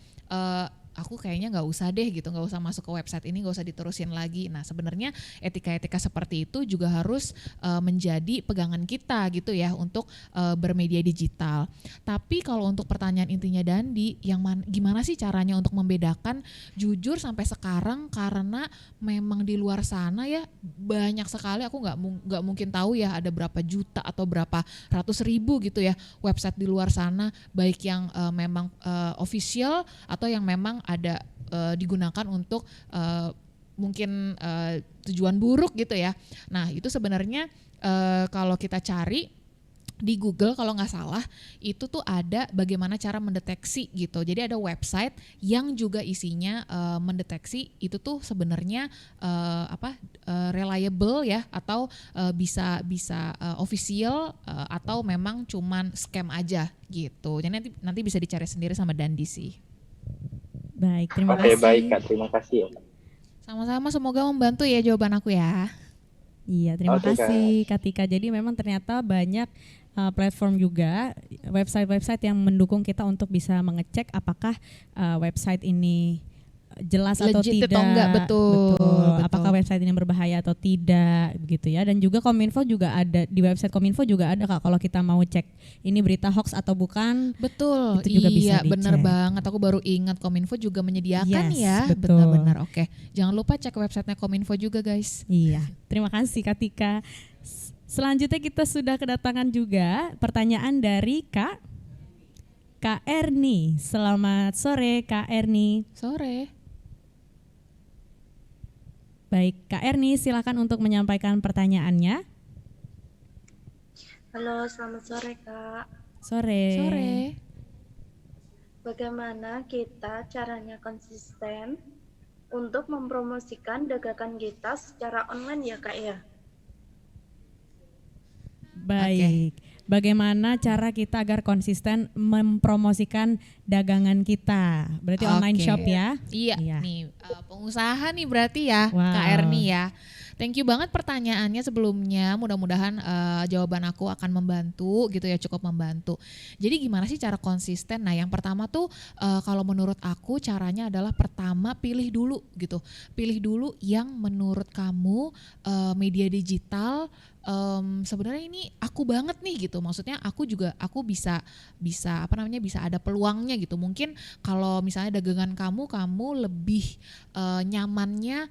aku kayaknya nggak usah deh gitu, nggak usah masuk ke website ini, nggak usah diterusin lagi. Nah sebenarnya etika-etika seperti itu juga harus menjadi pegangan kita gitu ya untuk bermedia digital. Tapi kalau untuk pertanyaan intinya Dandi, gimana sih caranya untuk membedakan? Jujur sampai sekarang karena memang di luar sana ya banyak sekali, aku nggak mungkin tahu ya ada berapa juta atau berapa ratus ribu gitu ya website di luar sana, baik yang memang official atau yang memang ada digunakan untuk mungkin tujuan buruk gitu ya. Nah itu sebenarnya kalau kita cari di Google kalau nggak salah itu tuh ada bagaimana cara mendeteksi gitu. Jadi ada website yang juga isinya mendeteksi itu tuh sebenarnya reliable ya atau bisa official atau memang cuman scam aja gitu. Jadi nanti bisa dicari sendiri sama Dandi sih. Baik, terima kasih. Oke, baik Kak, terima kasih ya. Sama-sama, semoga membantu ya jawaban aku ya. Iya, terima kasih Kak Tika. Jadi memang ternyata banyak platform juga, website-website yang mendukung kita untuk bisa mengecek apakah website ini jelas atau Legit tidak, atau enggak, betul. apakah website ini berbahaya atau tidak begitu ya. Dan juga Kominfo juga ada, di website Kominfo juga ada Kak, kalau kita mau cek ini berita hoax atau bukan. Betul, itu juga bisa dicek. Bener banget, aku baru ingat Kominfo juga menyediakan ya. Betul. Benar-benar, oke. Jangan lupa cek websitenya Kominfo juga guys. Iya, terima kasih Kak Tika. Selanjutnya kita sudah kedatangan juga pertanyaan dari Kak Erni. Selamat sore Kak Erni. Sore. Baik, Kak Erni silakan untuk menyampaikan pertanyaannya. Halo, selamat sore Kak. Sore. Bagaimana kita caranya konsisten untuk mempromosikan dagangan kita secara online ya Kak ya? Baik. Bagaimana cara kita agar konsisten mempromosikan dagangan kita? Berarti online shop ya? Iya. Nih pengusaha nih berarti ya, Wow. Kak Erni ya. Thank you banget pertanyaannya sebelumnya. Mudah-mudahan jawaban aku akan membantu gitu ya, cukup membantu. Jadi gimana sih cara konsisten? Nah yang pertama tuh kalau menurut aku caranya adalah pertama pilih dulu gitu. Pilih dulu yang menurut kamu media digital sebenarnya ini aku banget nih gitu. Maksudnya aku bisa ada peluangnya gitu. Mungkin kalau misalnya dagangan kamu lebih nyamannya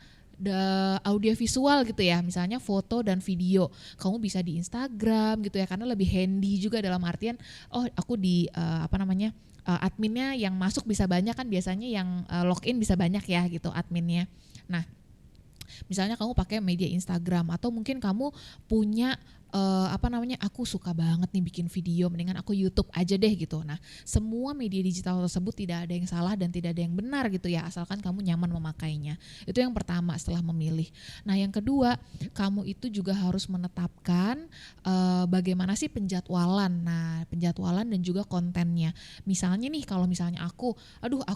audio visual gitu ya, misalnya foto dan video, kamu bisa di Instagram gitu ya, karena lebih handy juga dalam artian aku di adminnya yang masuk bisa banyak kan, biasanya yang login bisa banyak ya gitu adminnya. Nah misalnya kamu pakai media Instagram atau mungkin kamu punya aku suka banget nih bikin video, mendingan aku YouTube aja deh gitu. Nah, semua media digital tersebut tidak ada yang salah dan tidak ada yang benar gitu ya, asalkan kamu nyaman memakainya. Itu yang pertama setelah memilih. Nah, yang kedua, kamu itu juga harus menetapkan bagaimana sih penjadwalan. Nah, penjadwalan dan juga kontennya. Misalnya nih, kalau misalnya aku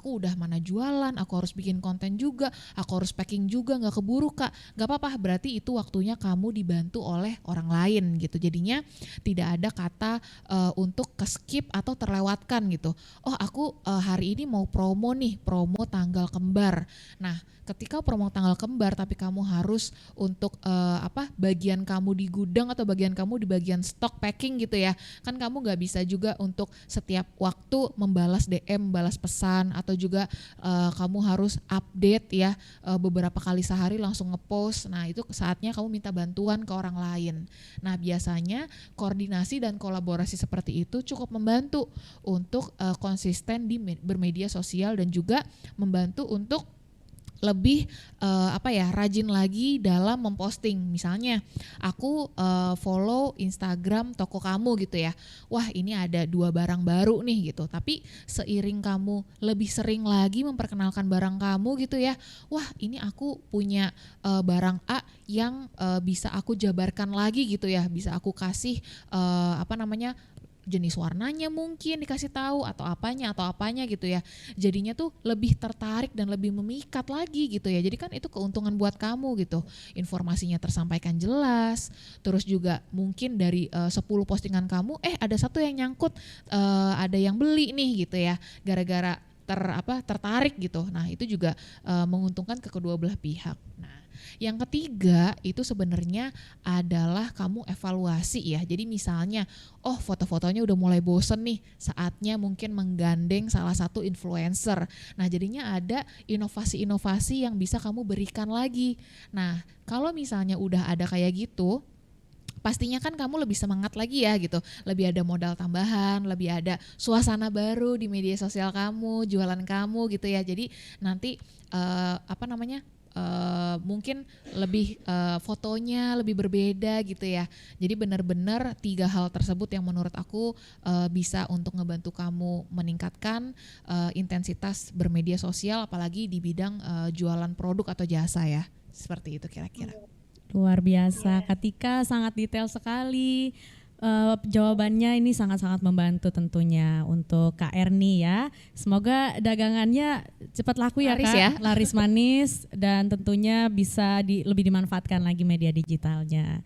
udah mana jualan, aku harus bikin konten juga, aku harus packing juga, nggak keburu Kak. Nggak apa-apa, berarti itu waktunya kamu dibantu oleh orang lain gitu. Jadinya tidak ada kata untuk ke-skip atau terlewatkan gitu. Oh, aku hari ini mau promo tanggal kembar. Nah, ketika promo tanggal kembar tapi kamu harus untuk bagian kamu di gudang atau bagian kamu di bagian stok packing gitu ya. Kan kamu nggak bisa juga untuk setiap waktu membalas DM, balas pesan, atau juga kamu harus update ya beberapa kali sehari langsung ngepost. Nah, itu saatnya kamu minta bantuan ke orang lain. Nah, biasanya koordinasi dan kolaborasi seperti itu cukup membantu untuk konsisten di bermedia sosial dan juga membantu untuk lebih rajin lagi dalam memposting. Misalnya aku follow Instagram toko kamu gitu ya. Wah, ini ada 2 barang baru nih gitu. Tapi seiring kamu lebih sering lagi memperkenalkan barang kamu gitu ya. Wah, ini aku punya barang A yang bisa aku jabarkan lagi gitu ya. Bisa aku kasih jenis warnanya mungkin dikasih tahu atau apanya gitu ya. Jadinya tuh lebih tertarik dan lebih memikat lagi gitu ya. Jadi kan itu keuntungan buat kamu gitu. Informasinya tersampaikan jelas. Terus juga mungkin dari 10 postingan kamu ada 1 yang nyangkut, ada yang beli nih gitu ya. Gara-gara tertarik gitu. Nah, itu juga menguntungkan ke kedua belah pihak. Nah, yang ketiga itu sebenarnya adalah kamu evaluasi ya. Jadi misalnya, foto-fotonya udah mulai bosen nih, saatnya mungkin menggandeng salah satu influencer. Nah, jadinya ada inovasi-inovasi yang bisa kamu berikan lagi. Nah, kalau misalnya udah ada kayak gitu, pastinya kan kamu lebih semangat lagi ya gitu, lebih ada modal tambahan, lebih ada suasana baru di media sosial kamu, jualan kamu gitu ya. Jadi nanti mungkin lebih fotonya lebih berbeda gitu ya. Jadi benar-benar 3 hal tersebut yang menurut aku bisa untuk ngebantu kamu meningkatkan intensitas bermedia sosial, apalagi di bidang jualan produk atau jasa ya. Seperti itu kira-kira. Luar biasa, Katika sangat detail sekali. Jawabannya ini sangat-sangat membantu tentunya untuk Kak Erni ya. Semoga dagangannya cepat laku ya laris Kak, ya. Laris manis dan tentunya bisa lebih dimanfaatkan lagi media digitalnya.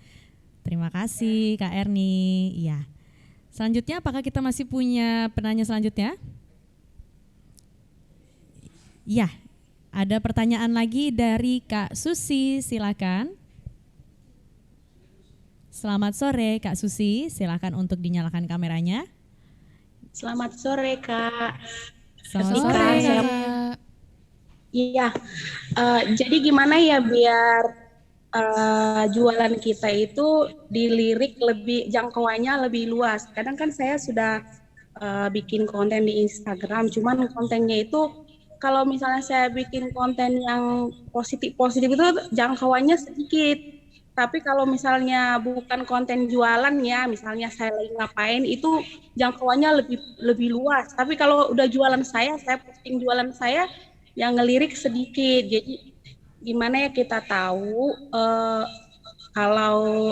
Terima kasih Kak Erni. Iya. Selanjutnya apakah kita masih punya penanya selanjutnya? Iya, ada pertanyaan lagi dari Kak Susi, silakan. Selamat sore Kak Susi, silakan untuk dinyalakan kameranya. Selamat sore Kak. Selamat sore. Iya, jadi gimana ya biar jualan kita itu dilirik lebih, jangkauannya lebih luas. Kadang kan saya sudah bikin konten di Instagram, cuman kontennya itu kalau misalnya saya bikin konten yang positif itu jangkauannya sedikit. Tapi kalau misalnya bukan konten jualan ya, misalnya saya lagi ngapain, itu jangkauannya lebih luas. Tapi kalau udah jualan saya posting jualan saya yang ngelirik sedikit. Jadi gimana ya kita tahu kalau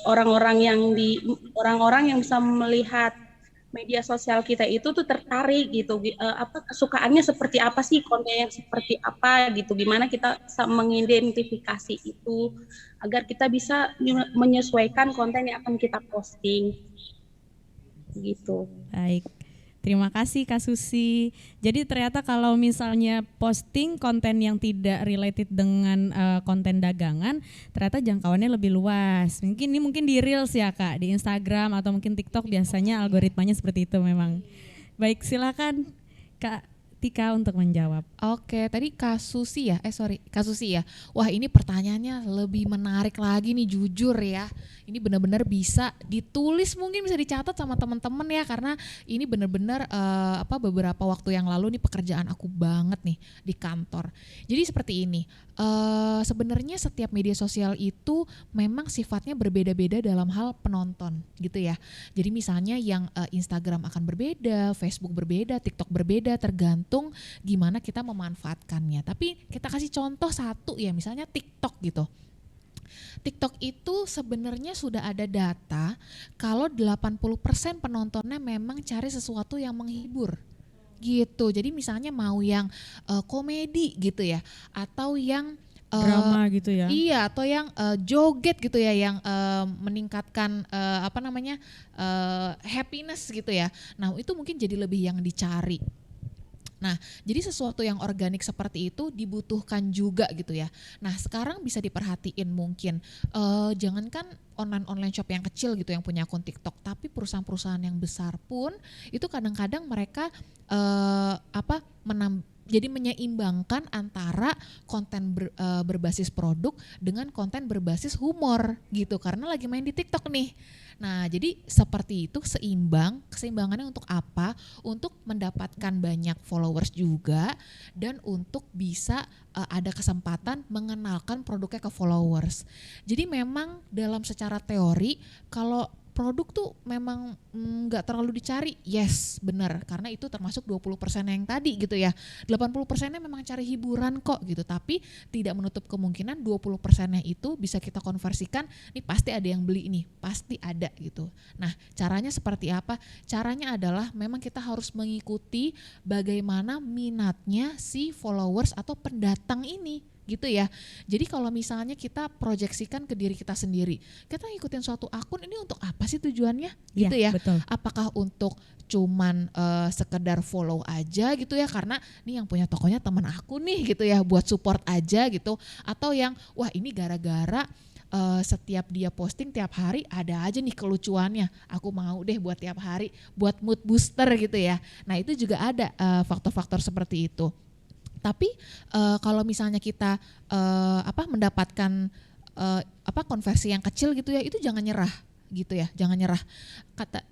orang-orang yang bisa melihat media sosial kita itu tuh tertarik gitu, kesukaannya seperti apa sih, konten yang seperti apa gitu, gimana kita bisa mengidentifikasi itu agar kita bisa menyesuaikan konten yang akan kita posting gitu. Baik, terima kasih Kak Susi. Jadi ternyata kalau misalnya posting konten yang tidak related dengan konten dagangan, ternyata jangkauannya lebih luas. Mungkin di Reels ya Kak, di Instagram atau mungkin TikTok biasanya algoritmanya seperti itu memang. Baik, silakan Kak Tika untuk menjawab. Oke, tadi Kak Susi ya. Wah, ini pertanyaannya lebih menarik lagi nih, jujur ya. Ini benar-benar bisa ditulis, mungkin bisa dicatat sama teman-teman ya, karena ini benar-benar beberapa waktu yang lalu nih pekerjaan aku banget nih di kantor. Jadi seperti ini, sebenarnya setiap media sosial itu memang sifatnya berbeda-beda dalam hal penonton gitu ya. Jadi misalnya yang Instagram akan berbeda, Facebook berbeda, TikTok berbeda, tergantung gimana kita memanfaatkannya. Tapi kita kasih contoh satu ya, misalnya TikTok gitu. TikTok itu sebenarnya sudah ada data kalau 80% penontonnya memang cari sesuatu yang menghibur gitu. Jadi misalnya mau yang komedi gitu ya, atau yang drama gitu ya. Iya, atau yang joget gitu ya, yang meningkatkan happiness gitu ya. Nah, itu mungkin jadi lebih yang dicari. Nah, jadi sesuatu yang organik seperti itu dibutuhkan juga gitu ya. Nah, sekarang bisa diperhatiin mungkin, jangankan online shop yang kecil gitu yang punya akun TikTok, tapi perusahaan-perusahaan yang besar pun itu kadang-kadang mereka jadi menyeimbangkan antara konten berbasis produk dengan konten berbasis humor gitu, karena lagi main di TikTok nih. Nah, jadi seperti itu keseimbangannya untuk apa? Untuk mendapatkan banyak followers juga, dan untuk bisa ada kesempatan mengenalkan produknya ke followers. Jadi memang dalam secara teori, kalau produk tuh memang nggak terlalu dicari, yes benar, karena itu termasuk 20% yang tadi gitu ya. 80%-nya memang cari hiburan kok gitu, tapi tidak menutup kemungkinan 20%-nya itu bisa kita konversikan, nih pasti ada yang beli nih, pasti ada gitu. Nah, caranya seperti apa? Caranya adalah memang kita harus mengikuti bagaimana minatnya si followers atau pendatang ini gitu ya. Jadi kalau misalnya kita proyeksikan ke diri kita sendiri, kita ngikutin suatu akun ini untuk apa sih tujuannya gitu ya? Betul. Apakah untuk cuman sekedar follow aja gitu ya, karena nih yang punya tokonya teman aku nih gitu ya, buat support aja gitu, atau yang wah ini gara-gara setiap dia posting tiap hari ada aja nih kelucuannya, aku mau deh buat tiap hari, buat mood booster gitu ya. Nah, itu juga ada faktor-faktor seperti itu. Tapi kalau misalnya kita mendapatkan konversi yang kecil gitu ya, itu jangan nyerah gitu ya, jangan nyerah.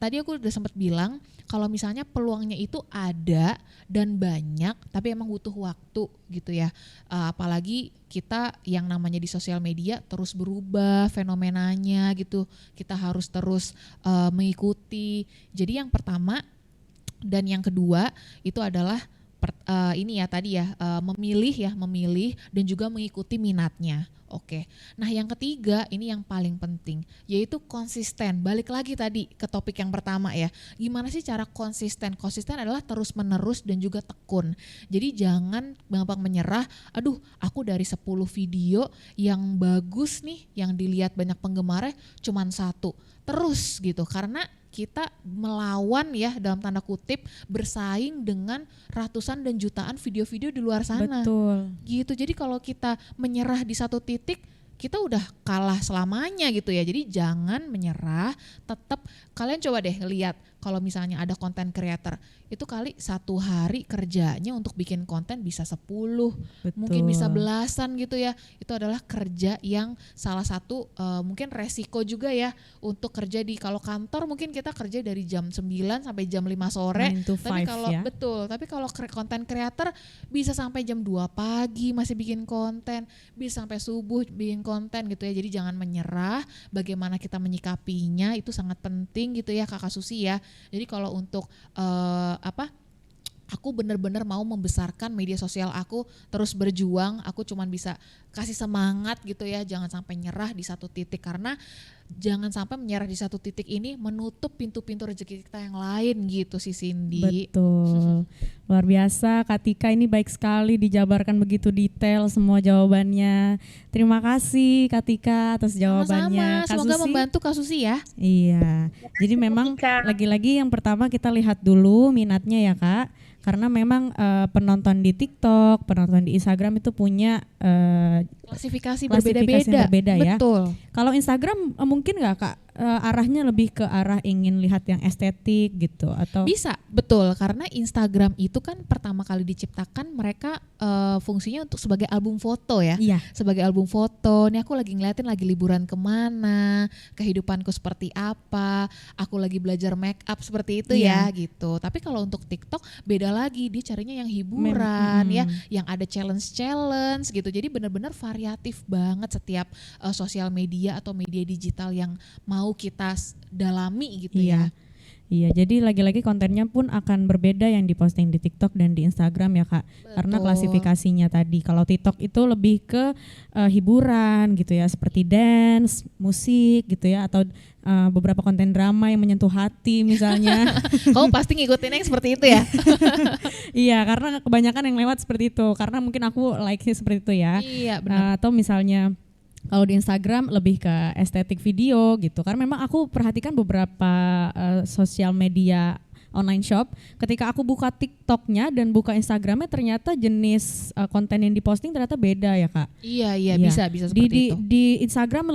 Tadi aku udah sempat bilang kalau misalnya peluangnya itu ada dan banyak, tapi emang butuh waktu gitu ya. Apalagi kita yang namanya di sosial media terus berubah fenomenanya gitu, kita harus terus mengikuti. Jadi yang pertama dan yang kedua itu adalah memilih dan juga mengikuti minatnya. Oke. Nah, yang ketiga ini yang paling penting, yaitu konsisten. Balik lagi tadi ke topik yang pertama ya. Gimana sih cara konsisten? Konsisten adalah terus menerus dan juga tekun. Jadi jangan gampang menyerah. Aduh, aku dari 10 video yang bagus nih, yang dilihat banyak penggemarnya cuman 1. Terus gitu, karena kita melawan ya dalam tanda kutip, bersaing dengan ratusan dan jutaan video-video di luar sana. Betul. Gitu. Jadi kalau kita menyerah di satu titik, kita udah kalah selamanya gitu ya. Jadi jangan menyerah, tetap kalian coba deh lihat kalau misalnya ada konten creator, itu kali 1 hari kerjanya untuk bikin konten bisa 10, mungkin bisa belasan gitu ya. Itu adalah kerja yang salah satu mungkin resiko juga ya untuk kerja di, kalau kantor mungkin kita kerja dari jam 9 sampai jam 5 sore. 9 to 5 tapi kalau ya. betul, tapi kalau konten creator bisa sampai jam 2 pagi masih bikin konten, bisa sampai subuh bikin konten gitu ya. Jadi jangan menyerah, bagaimana kita menyikapinya itu sangat penting gitu ya Kakak Susi ya. Jadi kalau untuk aku benar-benar mau membesarkan media sosial aku, terus berjuang, aku cuman bisa kasih semangat gitu ya, jangan sampai nyerah di satu titik, karena jangan sampai menyerah di satu titik ini menutup pintu-pintu rezeki kita yang lain gitu sih Cindy. Betul. Luar biasa Kak Tika, ini baik sekali dijabarkan begitu detail semua jawabannya. Terima kasih Kak Tika atas jawabannya. Sama-sama, semoga membantu Kak Susi ya. Iya. Jadi memang lagi-lagi yang pertama kita lihat dulu minatnya ya Kak. Karena memang penonton di TikTok, penonton di Instagram itu punya klasifikasi berbeda-beda ya. Betul. Kalau Instagram mungkin nggak Kak arahnya lebih ke arah ingin lihat yang estetik gitu atau Bisa, betul, karena Instagram itu kan pertama kali diciptakan mereka fungsinya untuk sebagai album foto ya. Iya. Sebagai album foto, nih aku lagi ngeliatin lagi liburan kemana, kehidupanku seperti apa, aku lagi belajar make up seperti itu ya gitu. Tapi kalau untuk TikTok beda lagi, dia carinya yang hiburan ya, yang ada challenge gitu. Jadi benar-benar variatif banget setiap sosial media atau media digital yang mau kita dalami gitu ya. Iya, jadi lagi-lagi kontennya pun akan berbeda yang diposting di TikTok dan di Instagram ya Kak. Karena klasifikasinya tadi. Kalau TikTok itu lebih ke hiburan gitu ya, seperti dance, musik gitu ya, atau beberapa konten drama yang menyentuh hati misalnya. Kamu pasti ngikutin yang seperti itu ya? Iya, karena kebanyakan yang lewat seperti itu. Karena mungkin aku like-nya seperti itu ya. Iya, benar. Atau misalnya kalau di Instagram lebih ke estetik video gitu. Karena memang aku perhatikan beberapa sosial media online shop, ketika aku buka TikToknya dan buka Instagramnya ternyata jenis konten yang diposting ternyata beda ya Kak. Iya. bisa seperti itu. Di Instagram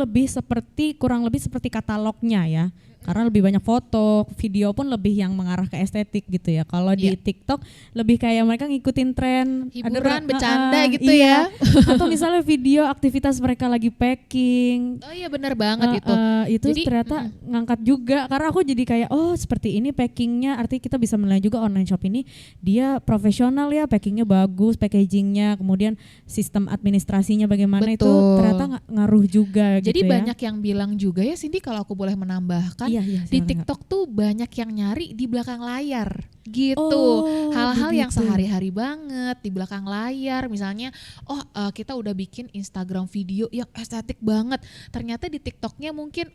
kurang lebih seperti katalognya ya. Karena lebih banyak foto, video pun lebih yang mengarah ke estetik gitu ya. Kalau di TikTok lebih kayak mereka ngikutin tren, hiburan, bercanda gitu ya. Atau misalnya video aktivitas mereka lagi packing. Oh iya benar banget itu. Itu jadi, ternyata ngangkat juga. Karena aku jadi kayak seperti ini packingnya, artinya kita bisa menilai juga online shop ini dia profesional ya, packingnya bagus, packagingnya, kemudian sistem administrasinya bagaimana. Betul. Itu ternyata ngaruh juga. Jadi gitu banyak yang bilang juga ya Cindy, kalau aku boleh menambahkan. Di TikTok tuh banyak yang nyari di belakang layar gitu. Hal-hal yang sehari-hari banget di belakang layar. Misalnya kita udah bikin Instagram video yang estetik banget. Ternyata di TikToknya mungkin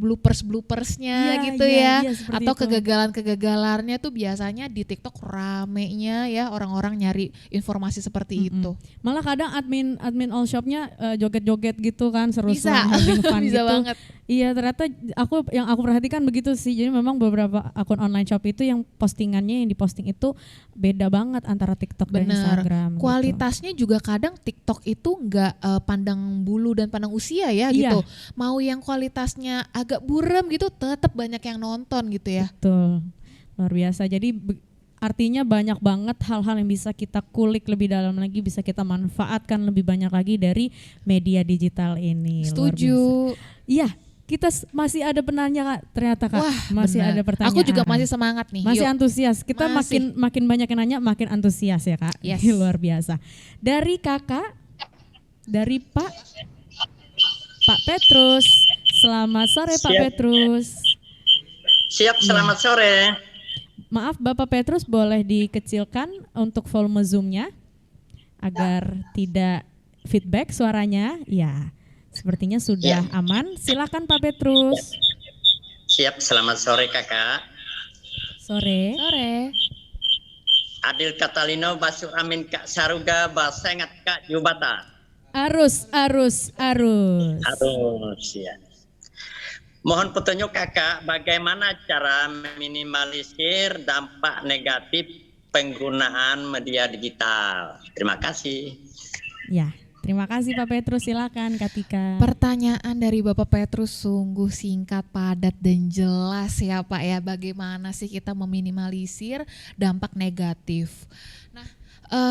bloopers-bloopersnya gitu ya. Atau kegagalan-kegagalannya tuh biasanya di TikTok ramenya ya, orang-orang nyari informasi seperti itu. Malah kadang admin all shopnya joget-joget gitu kan, Bisa. having fun Bisa gitu. banget. Iya, ternyata aku perhatikan begitu sih. Jadi memang beberapa akun online shop itu yang postingannya yang diposting itu beda banget antara TikTok dan Instagram. Kualitasnya juga kadang TikTok itu nggak pandang bulu dan pandang usia ya gitu. Mau yang kualitasnya agak buram gitu, tetap banyak yang nonton gitu ya. Betul, luar biasa. Jadi artinya banyak banget hal-hal yang bisa kita kulik lebih dalam lagi, bisa kita manfaatkan lebih banyak lagi dari media digital ini. Setuju. Iya. Kita masih ada penanya Kak, ternyata Kak. Wah, masih benar. ada pertanyaan. Aku juga masih semangat nih. Masih Yuk. antusias. Kita makin banyak yang nanya, makin antusias ya Kak. Yes. Luar biasa. Dari Kakak, dari Pak Petrus. Selamat sore Pak Petrus. Siap, selamat sore. Maaf Bapak Petrus, boleh dikecilkan untuk volume Zoom-nya agar tidak feedback suaranya. Ya. Sepertinya sudah aman. Silakan Pak Petrus. Siap, selamat sore Kakak. Sore. Adil Katalino Basur Amin Kak Saruga Basengat Kak Jubata. Arus ya. Mohon petunjuk Kakak, bagaimana cara meminimalisir dampak negatif penggunaan media digital. Terima kasih. Ya. Terima kasih Pak Petrus, silakan Katika. Pertanyaan dari Bapak Petrus sungguh singkat, padat dan jelas ya Pak ya. Bagaimana sih kita meminimalisir dampak negatif? Nah,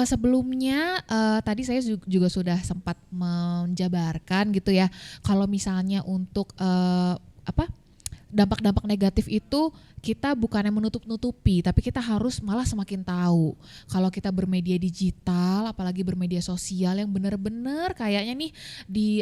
sebelumnya tadi saya juga sudah sempat menjabarkan gitu ya. Kalau misalnya untuk dampak-dampak negatif itu kita bukannya menutup-nutupi, tapi kita harus malah semakin tahu. Kalau kita bermedia digital, apalagi bermedia sosial yang benar-benar kayaknya nih di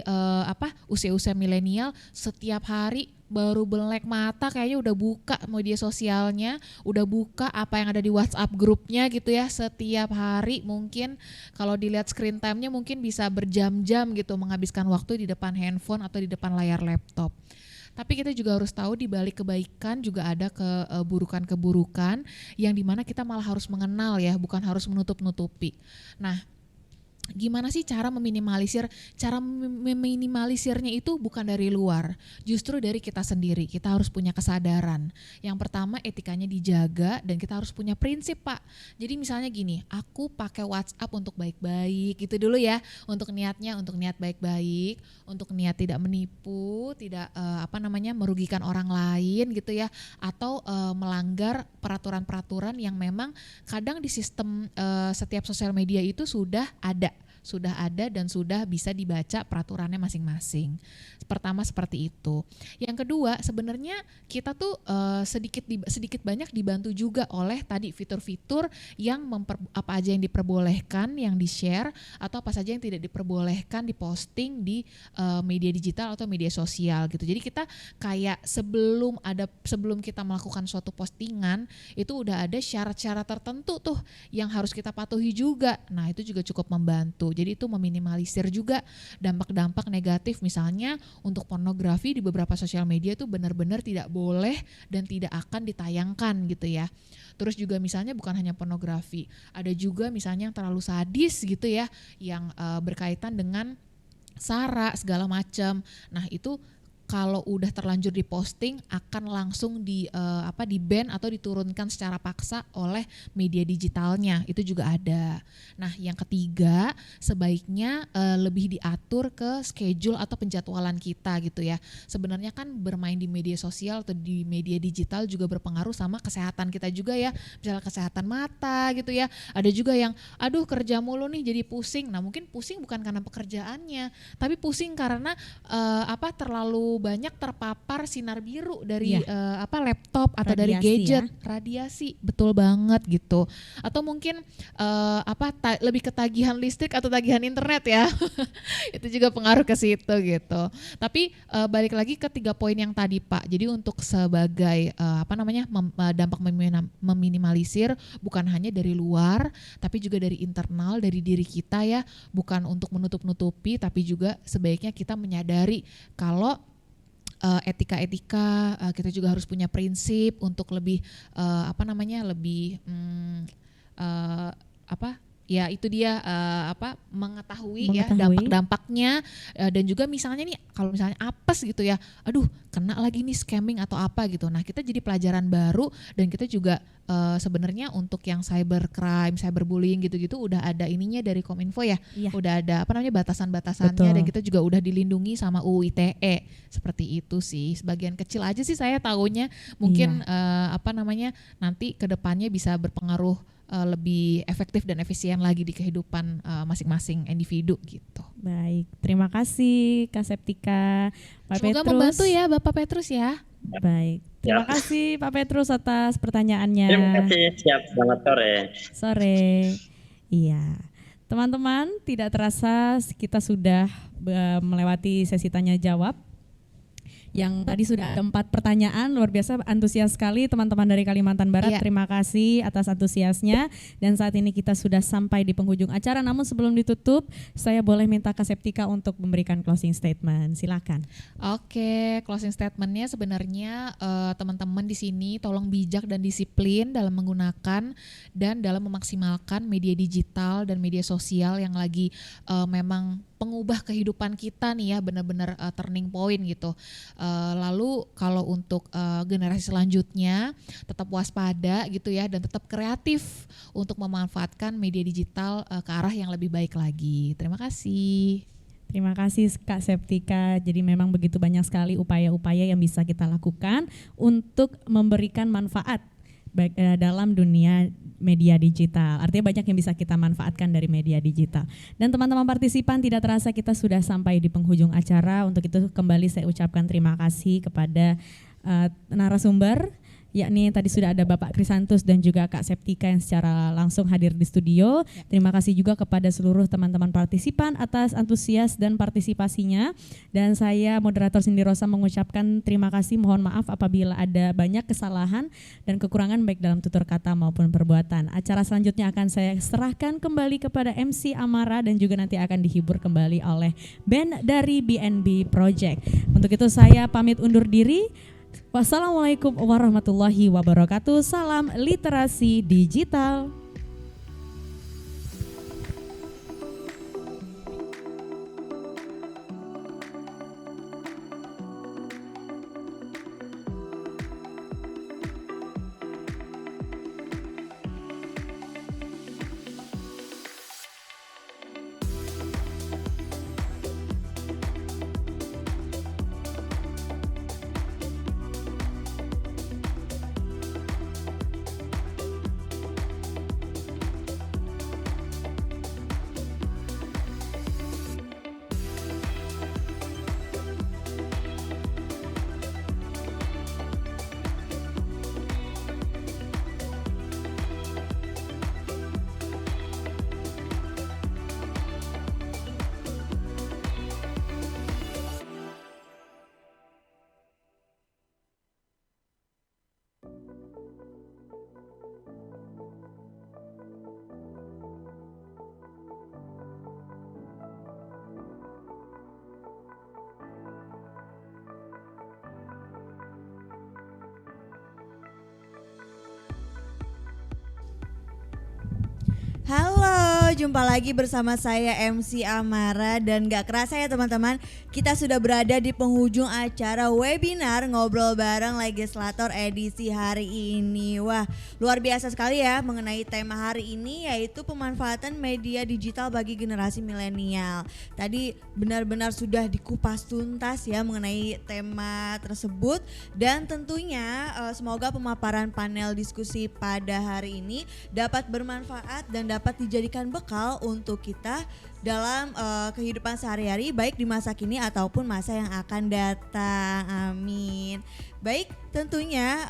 usia-usia milenial setiap hari baru melek mata kayaknya udah buka media sosialnya, udah buka apa yang ada di WhatsApp grupnya gitu ya. Setiap hari mungkin kalau dilihat screen time-nya mungkin bisa berjam-jam gitu menghabiskan waktu di depan handphone atau di depan layar laptop. Tapi kita juga harus tahu di balik kebaikan juga ada keburukan-keburukan yang dimana kita malah harus mengenal ya, bukan harus menutup-nutupi. Nah, gimana sih cara meminimalisir? Cara meminimalisirnya itu bukan dari luar, justru dari kita sendiri. Kita harus punya kesadaran. Yang pertama, etikanya dijaga dan kita harus punya prinsip, Pak. Jadi misalnya gini, aku pakai WhatsApp untuk baik-baik gitu dulu ya, untuk niatnya untuk niat baik-baik, untuk niat tidak menipu, tidak merugikan orang lain gitu ya, atau melanggar peraturan-peraturan yang memang kadang di sistem setiap sosial media itu sudah ada dan sudah bisa dibaca peraturannya masing-masing. Pertama seperti itu. Yang kedua, sebenarnya kita tuh sedikit banyak dibantu juga oleh tadi fitur-fitur yang apa aja yang diperbolehkan, yang di-share, atau apa saja yang tidak diperbolehkan diposting di media digital atau media sosial gitu. Jadi kita kayak sebelum kita melakukan suatu postingan itu udah ada syarat-syarat tertentu tuh yang harus kita patuhi juga. Nah, itu juga cukup membantu. Jadi itu meminimalisir juga dampak-dampak negatif, misalnya untuk pornografi di beberapa sosial media itu benar-benar tidak boleh dan tidak akan ditayangkan gitu ya. Terus juga misalnya bukan hanya pornografi, ada juga misalnya yang terlalu sadis gitu ya, yang berkaitan dengan sara segala macam. Nah, itu kalau udah terlanjur diposting akan langsung di-ban atau diturunkan secara paksa oleh media digitalnya. Itu juga ada. Nah, yang ketiga, sebaiknya lebih diatur ke schedule atau penjadwalan kita gitu ya. Sebenarnya kan bermain di media sosial atau di media digital juga berpengaruh sama kesehatan kita juga ya. Misalnya kesehatan mata gitu ya. Ada juga yang kerja mulu nih jadi pusing. Nah, mungkin pusing bukan karena pekerjaannya, tapi pusing karena terlalu banyak terpapar sinar biru dari laptop atau dari gadget, radiasi, betul banget gitu. Atau mungkin lebih ketagihan listrik atau tagihan internet ya. Itu juga pengaruh ke situ gitu. Tapi balik lagi ke 3 poin yang tadi, Pak. Jadi untuk sebagai dampak meminimalisir bukan hanya dari luar, tapi juga dari internal, dari diri kita ya. Bukan untuk menutup-nutupi, tapi juga sebaiknya kita menyadari kalau etika-etika, kita juga harus punya prinsip untuk lebih mengetahui ya dampak-dampaknya, dan juga misalnya nih kalau misalnya apes gitu ya, kena lagi nih scamming atau apa gitu. Nah, kita jadi pelajaran baru, dan kita juga sebenarnya untuk yang cybercrime, cyberbullying gitu-gitu udah ada ininya dari Kominfo ya. Udah ada batasan-batasannya. Betul. Dan kita juga udah dilindungi sama UU ITE. Seperti itu sih. Sebagian kecil aja sih saya tahunya. Mungkin nanti ke depannya bisa berpengaruh lebih efektif dan efisien lagi di kehidupan masing-masing individu gitu. Baik, terima kasih Kak Septika, Pak Petrus. Semoga membantu ya Bapak Petrus ya. Baik, terima kasih Pak Petrus atas pertanyaannya. Terima kasih, siap. Selamat sore. Sore. Iya, teman-teman, tidak terasa kita sudah melewati sesi tanya jawab. Yang tadi sudah ada 4 pertanyaan, luar biasa antusias sekali teman-teman dari Kalimantan Barat. Terima kasih atas antusiasnya, dan saat ini kita sudah sampai di penghujung acara. Namun sebelum ditutup, saya boleh minta Kak Septika untuk memberikan closing statement. Silakan. Oke, closing statementnya sebenarnya teman-teman di sini tolong bijak dan disiplin dalam menggunakan dan dalam memaksimalkan media digital dan media sosial yang lagi memang pengubah kehidupan kita nih ya, benar-benar turning point gitu. Lalu kalau untuk generasi selanjutnya tetap waspada gitu ya, dan tetap kreatif untuk memanfaatkan media digital ke arah yang lebih baik lagi. Terima kasih. Terima kasih Kak Septika. Jadi memang begitu banyak sekali upaya-upaya yang bisa kita lakukan untuk memberikan manfaat dalam dunia media digital. Artinya banyak yang bisa kita manfaatkan dari media digital. Dan teman-teman partisipan, tidak terasa kita sudah sampai di penghujung acara. Untuk itu kembali saya ucapkan terima kasih kepada narasumber, yakni tadi sudah ada Bapak Krisantus dan juga Kak Septika yang secara langsung hadir di studio. Terima kasih juga kepada seluruh teman-teman partisipan atas antusias dan partisipasinya. Dan saya moderator Cindy Rosa mengucapkan terima kasih, mohon maaf apabila ada banyak kesalahan dan kekurangan baik dalam tutur kata maupun perbuatan. Acara selanjutnya akan saya serahkan kembali kepada MC Amara dan juga nanti akan dihibur kembali oleh band dari BNB Project. Untuk itu saya pamit undur diri. Wassalamualaikum warahmatullahi wabarakatuh. Salam literasi digital. Halo, jumpa lagi bersama saya MC Amara dan gak kerasa ya teman-teman, kita sudah berada di penghujung acara webinar Ngobrol Bareng Legislator edisi hari ini. Wah, luar biasa sekali ya mengenai tema hari ini, yaitu pemanfaatan media digital bagi generasi milenial. Tadi benar-benar sudah dikupas tuntas ya mengenai tema tersebut, dan tentunya semoga pemaparan panel diskusi pada hari ini dapat bermanfaat dan dapat dijadikan bekal untuk kita dalam kehidupan sehari-hari, baik di masa kini ataupun masa yang akan datang. Amin. Baik, tentunya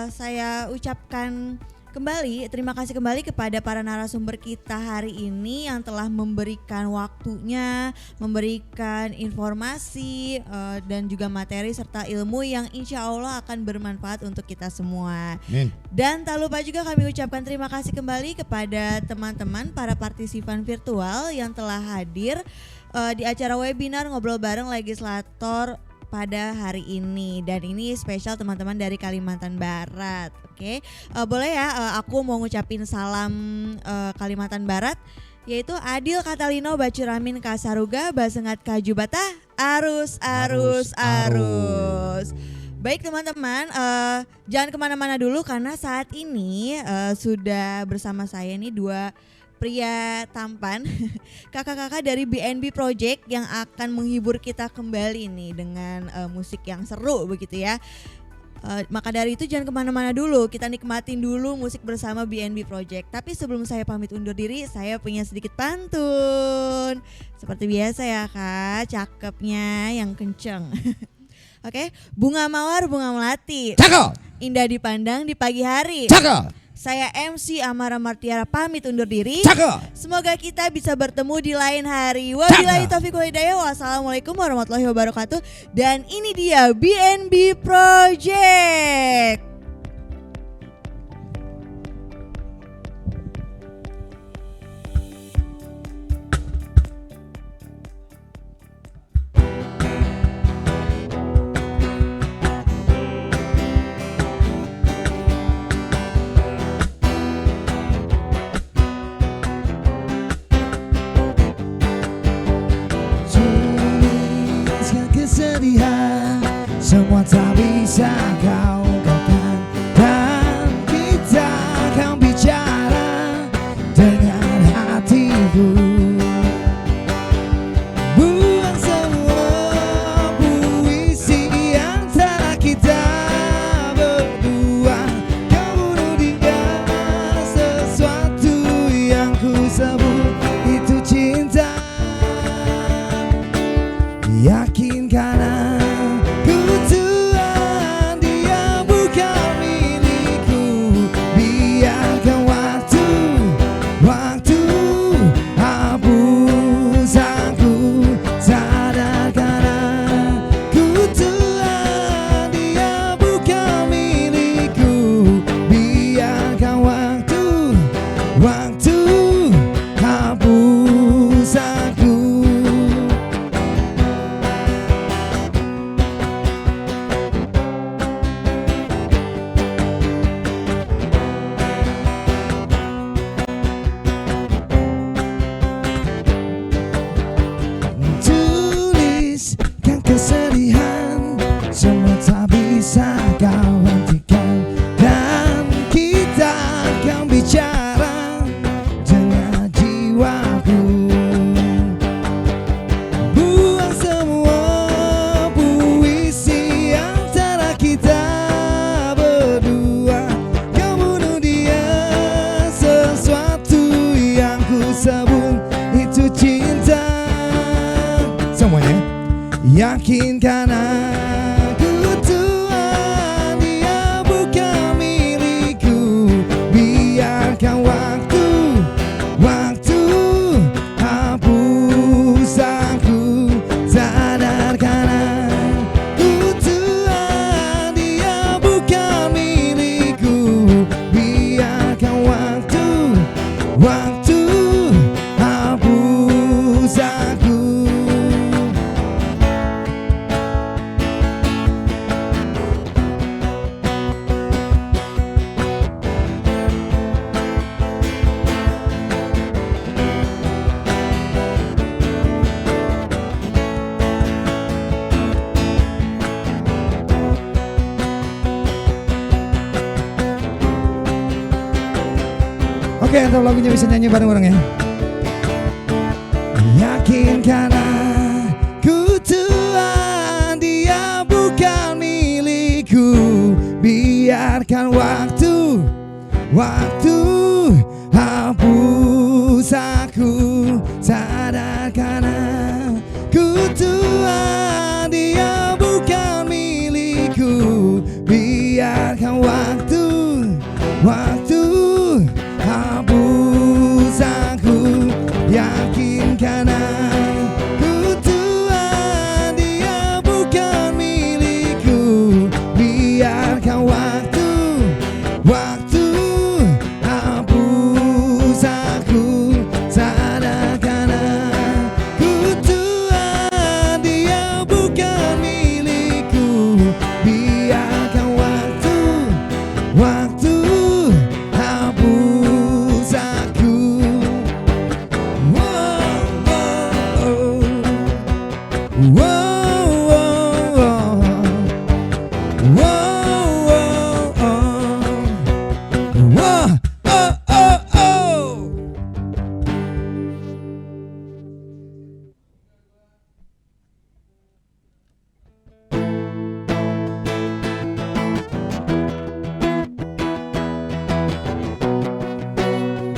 saya ucapkan kembali terima kasih kembali kepada para narasumber kita hari ini yang telah memberikan waktunya, memberikan informasi dan juga materi serta ilmu yang insya Allah akan bermanfaat untuk kita semua. Amin. Dan tak lupa juga kami ucapkan terima kasih kembali kepada teman-teman para partisipan virtual yang telah hadir di acara webinar Ngobrol Bareng Legislator pada hari ini, dan ini spesial teman-teman dari Kalimantan Barat. Oke, boleh ya aku mau ngucapin salam Kalimantan Barat, yaitu Adil Katalino Bacuramin Kasaruga Basengat Kajubata arus. Baik teman-teman, jangan kemana-mana dulu karena saat ini sudah bersama saya nih dua pria tampan, kakak-kakak dari BNB Project yang akan menghibur kita kembali nih dengan musik yang seru begitu ya. Maka dari itu jangan kemana-mana dulu, kita nikmatin dulu musik bersama BNB Project. Tapi sebelum saya pamit undur diri, saya punya sedikit pantun. Seperti biasa ya kak, cakepnya yang kenceng. Oke, bunga mawar, bunga melati. Cakep. Indah dipandang di pagi hari. Cakep. Saya MC Amara Martiara pamit undur diri. Cakep. Semoga kita bisa bertemu di lain hari. Wabillahi taufiq wal hidayah. Wassalamualaikum warahmatullahi wabarakatuh. Dan ini dia BNB Project. Kesedihan semua tak bisa kau ungkapkan, dan kita akan bicara dengan hatiku. Buang semua puisi antara kita berdua. Kau bunuh dia, sesuatu yang ku sebut itu cinta. Yakin karena ku Tuhan dia bukan milikku. Biarkan waktu hapus aku. Sadar karena ku Tuhan dia bukan milikku. Biarkan waktu hapus aku. Kesedihan semua tak bisa kau hentikan, dan kita akan bicara dengan jiwaku. Buang semua puisi antara kita berdua. Kau bunuh dia, sesuatu yang ku sebut itu cinta. Semuanya yakin karena ku Tuhan dia bukan milikku. Biarkan waktu hapus aku. Sadar karena ku Tuhan dia bukan milikku. Biarkan waktu hapus aku. Oke, untuk lagunya bisa nyanyi bareng-bareng ya. Yakinkan aku Tuhan, dia bukan milikku. Biarkan waktu hapus aku. Sadarkan aku Tuhan, dia bukan milikku. Biarkan waktu hapus aku. Yakinkan aku Tuhan, dia bukan milikku. Biarkan waktu hapus aku. Sadarkan aku Tuhan, dia bukan milikku. Biarkan waktu hapus aku.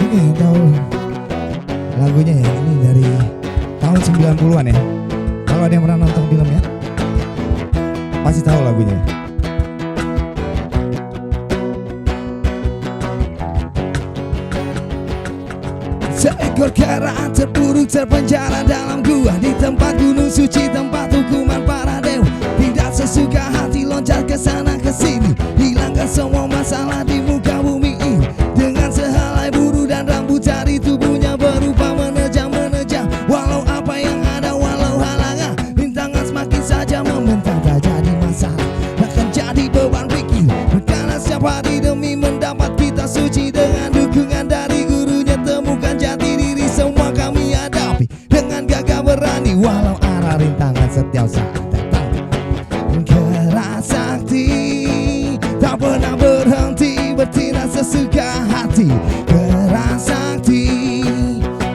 Oke, tahu lagunya ya, ini dari tahun 90-an ya. Kalau ada yang pernah nonton filmnya pasti tahu lagunya. Seekor kera terpuruk terpenjara dalam gua, di tempat gunung suci, tempat hukuman para dewa. Tidak sesuka hati loncat ke sana ke sini, hilangkan semua masalah di muka bumi ini. Dengan sehelai buru dan rambut dari tubuhnya berubah menerjang. Walau apa yang ada, walau halangan, rintangan semakin saja membentang. Tak jadi masalah, takkan jadi beban pikir. Berkala setiap hari demi mendapat kita suci. Dengan dukungan dari gurunya temukan jati diri. Semua kami hadapi dengan gagah berani, walau arah rintangan setiap saat datang. Keras sakti tak pernah berhenti, bertindak sesuka hati. Keras sakti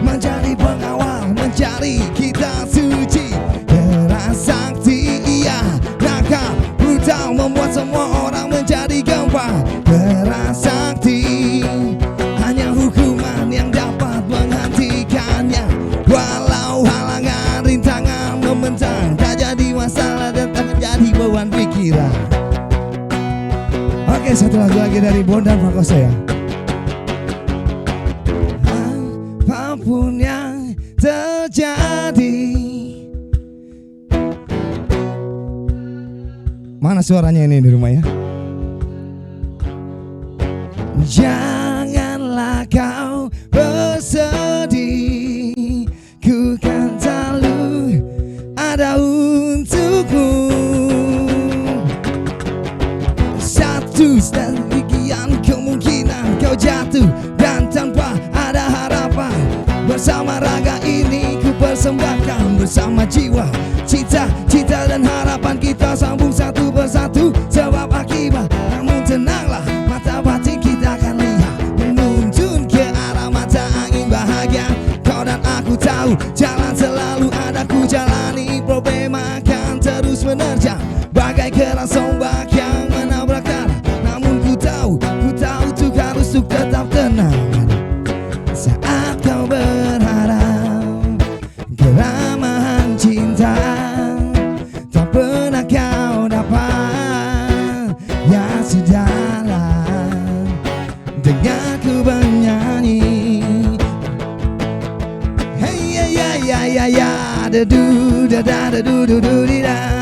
menjadi pengawal, mencari kita suci. Keras sakti iya nakal, brutal, membuat semua orang menjadi gempar. Keras sakti hanya hukuman yang dapat menghentikannya. Walau halangan rintangan membentang, tak jadi masalah dan tak jadi beban pikiran. Oke, satu lagu lagi dari Bondan Prakoso ya. Apapun yang terjadi. Mana suaranya ini di rumah ya? Janganlah kau bersedih, ku kan selalu ada untukmu. Satu sekian kemungkinan kau jatuh dan tanpa ada harapan. Bersama raga ini ku persembahkan, bersama jiwa, cita-cita dan harapan kita sambung satu persatu. Sebab akibat, namun tenanglah, mata batin kita akan lihat, menuntun ke arah mata angin bahagia. Kau dan aku tahu jalan selalu ada ku jalani. Problem akan terus menerjang bagai keras ombak yang menabrak tanah. Namun ku tahu untuk harus tetap tenang. Saat kau berharap keramahan cinta tak pernah kau dapat, ya sudahlah, dengarku bernyanyi. Hey ya ya ya ya ya, da du da da da du du du di da.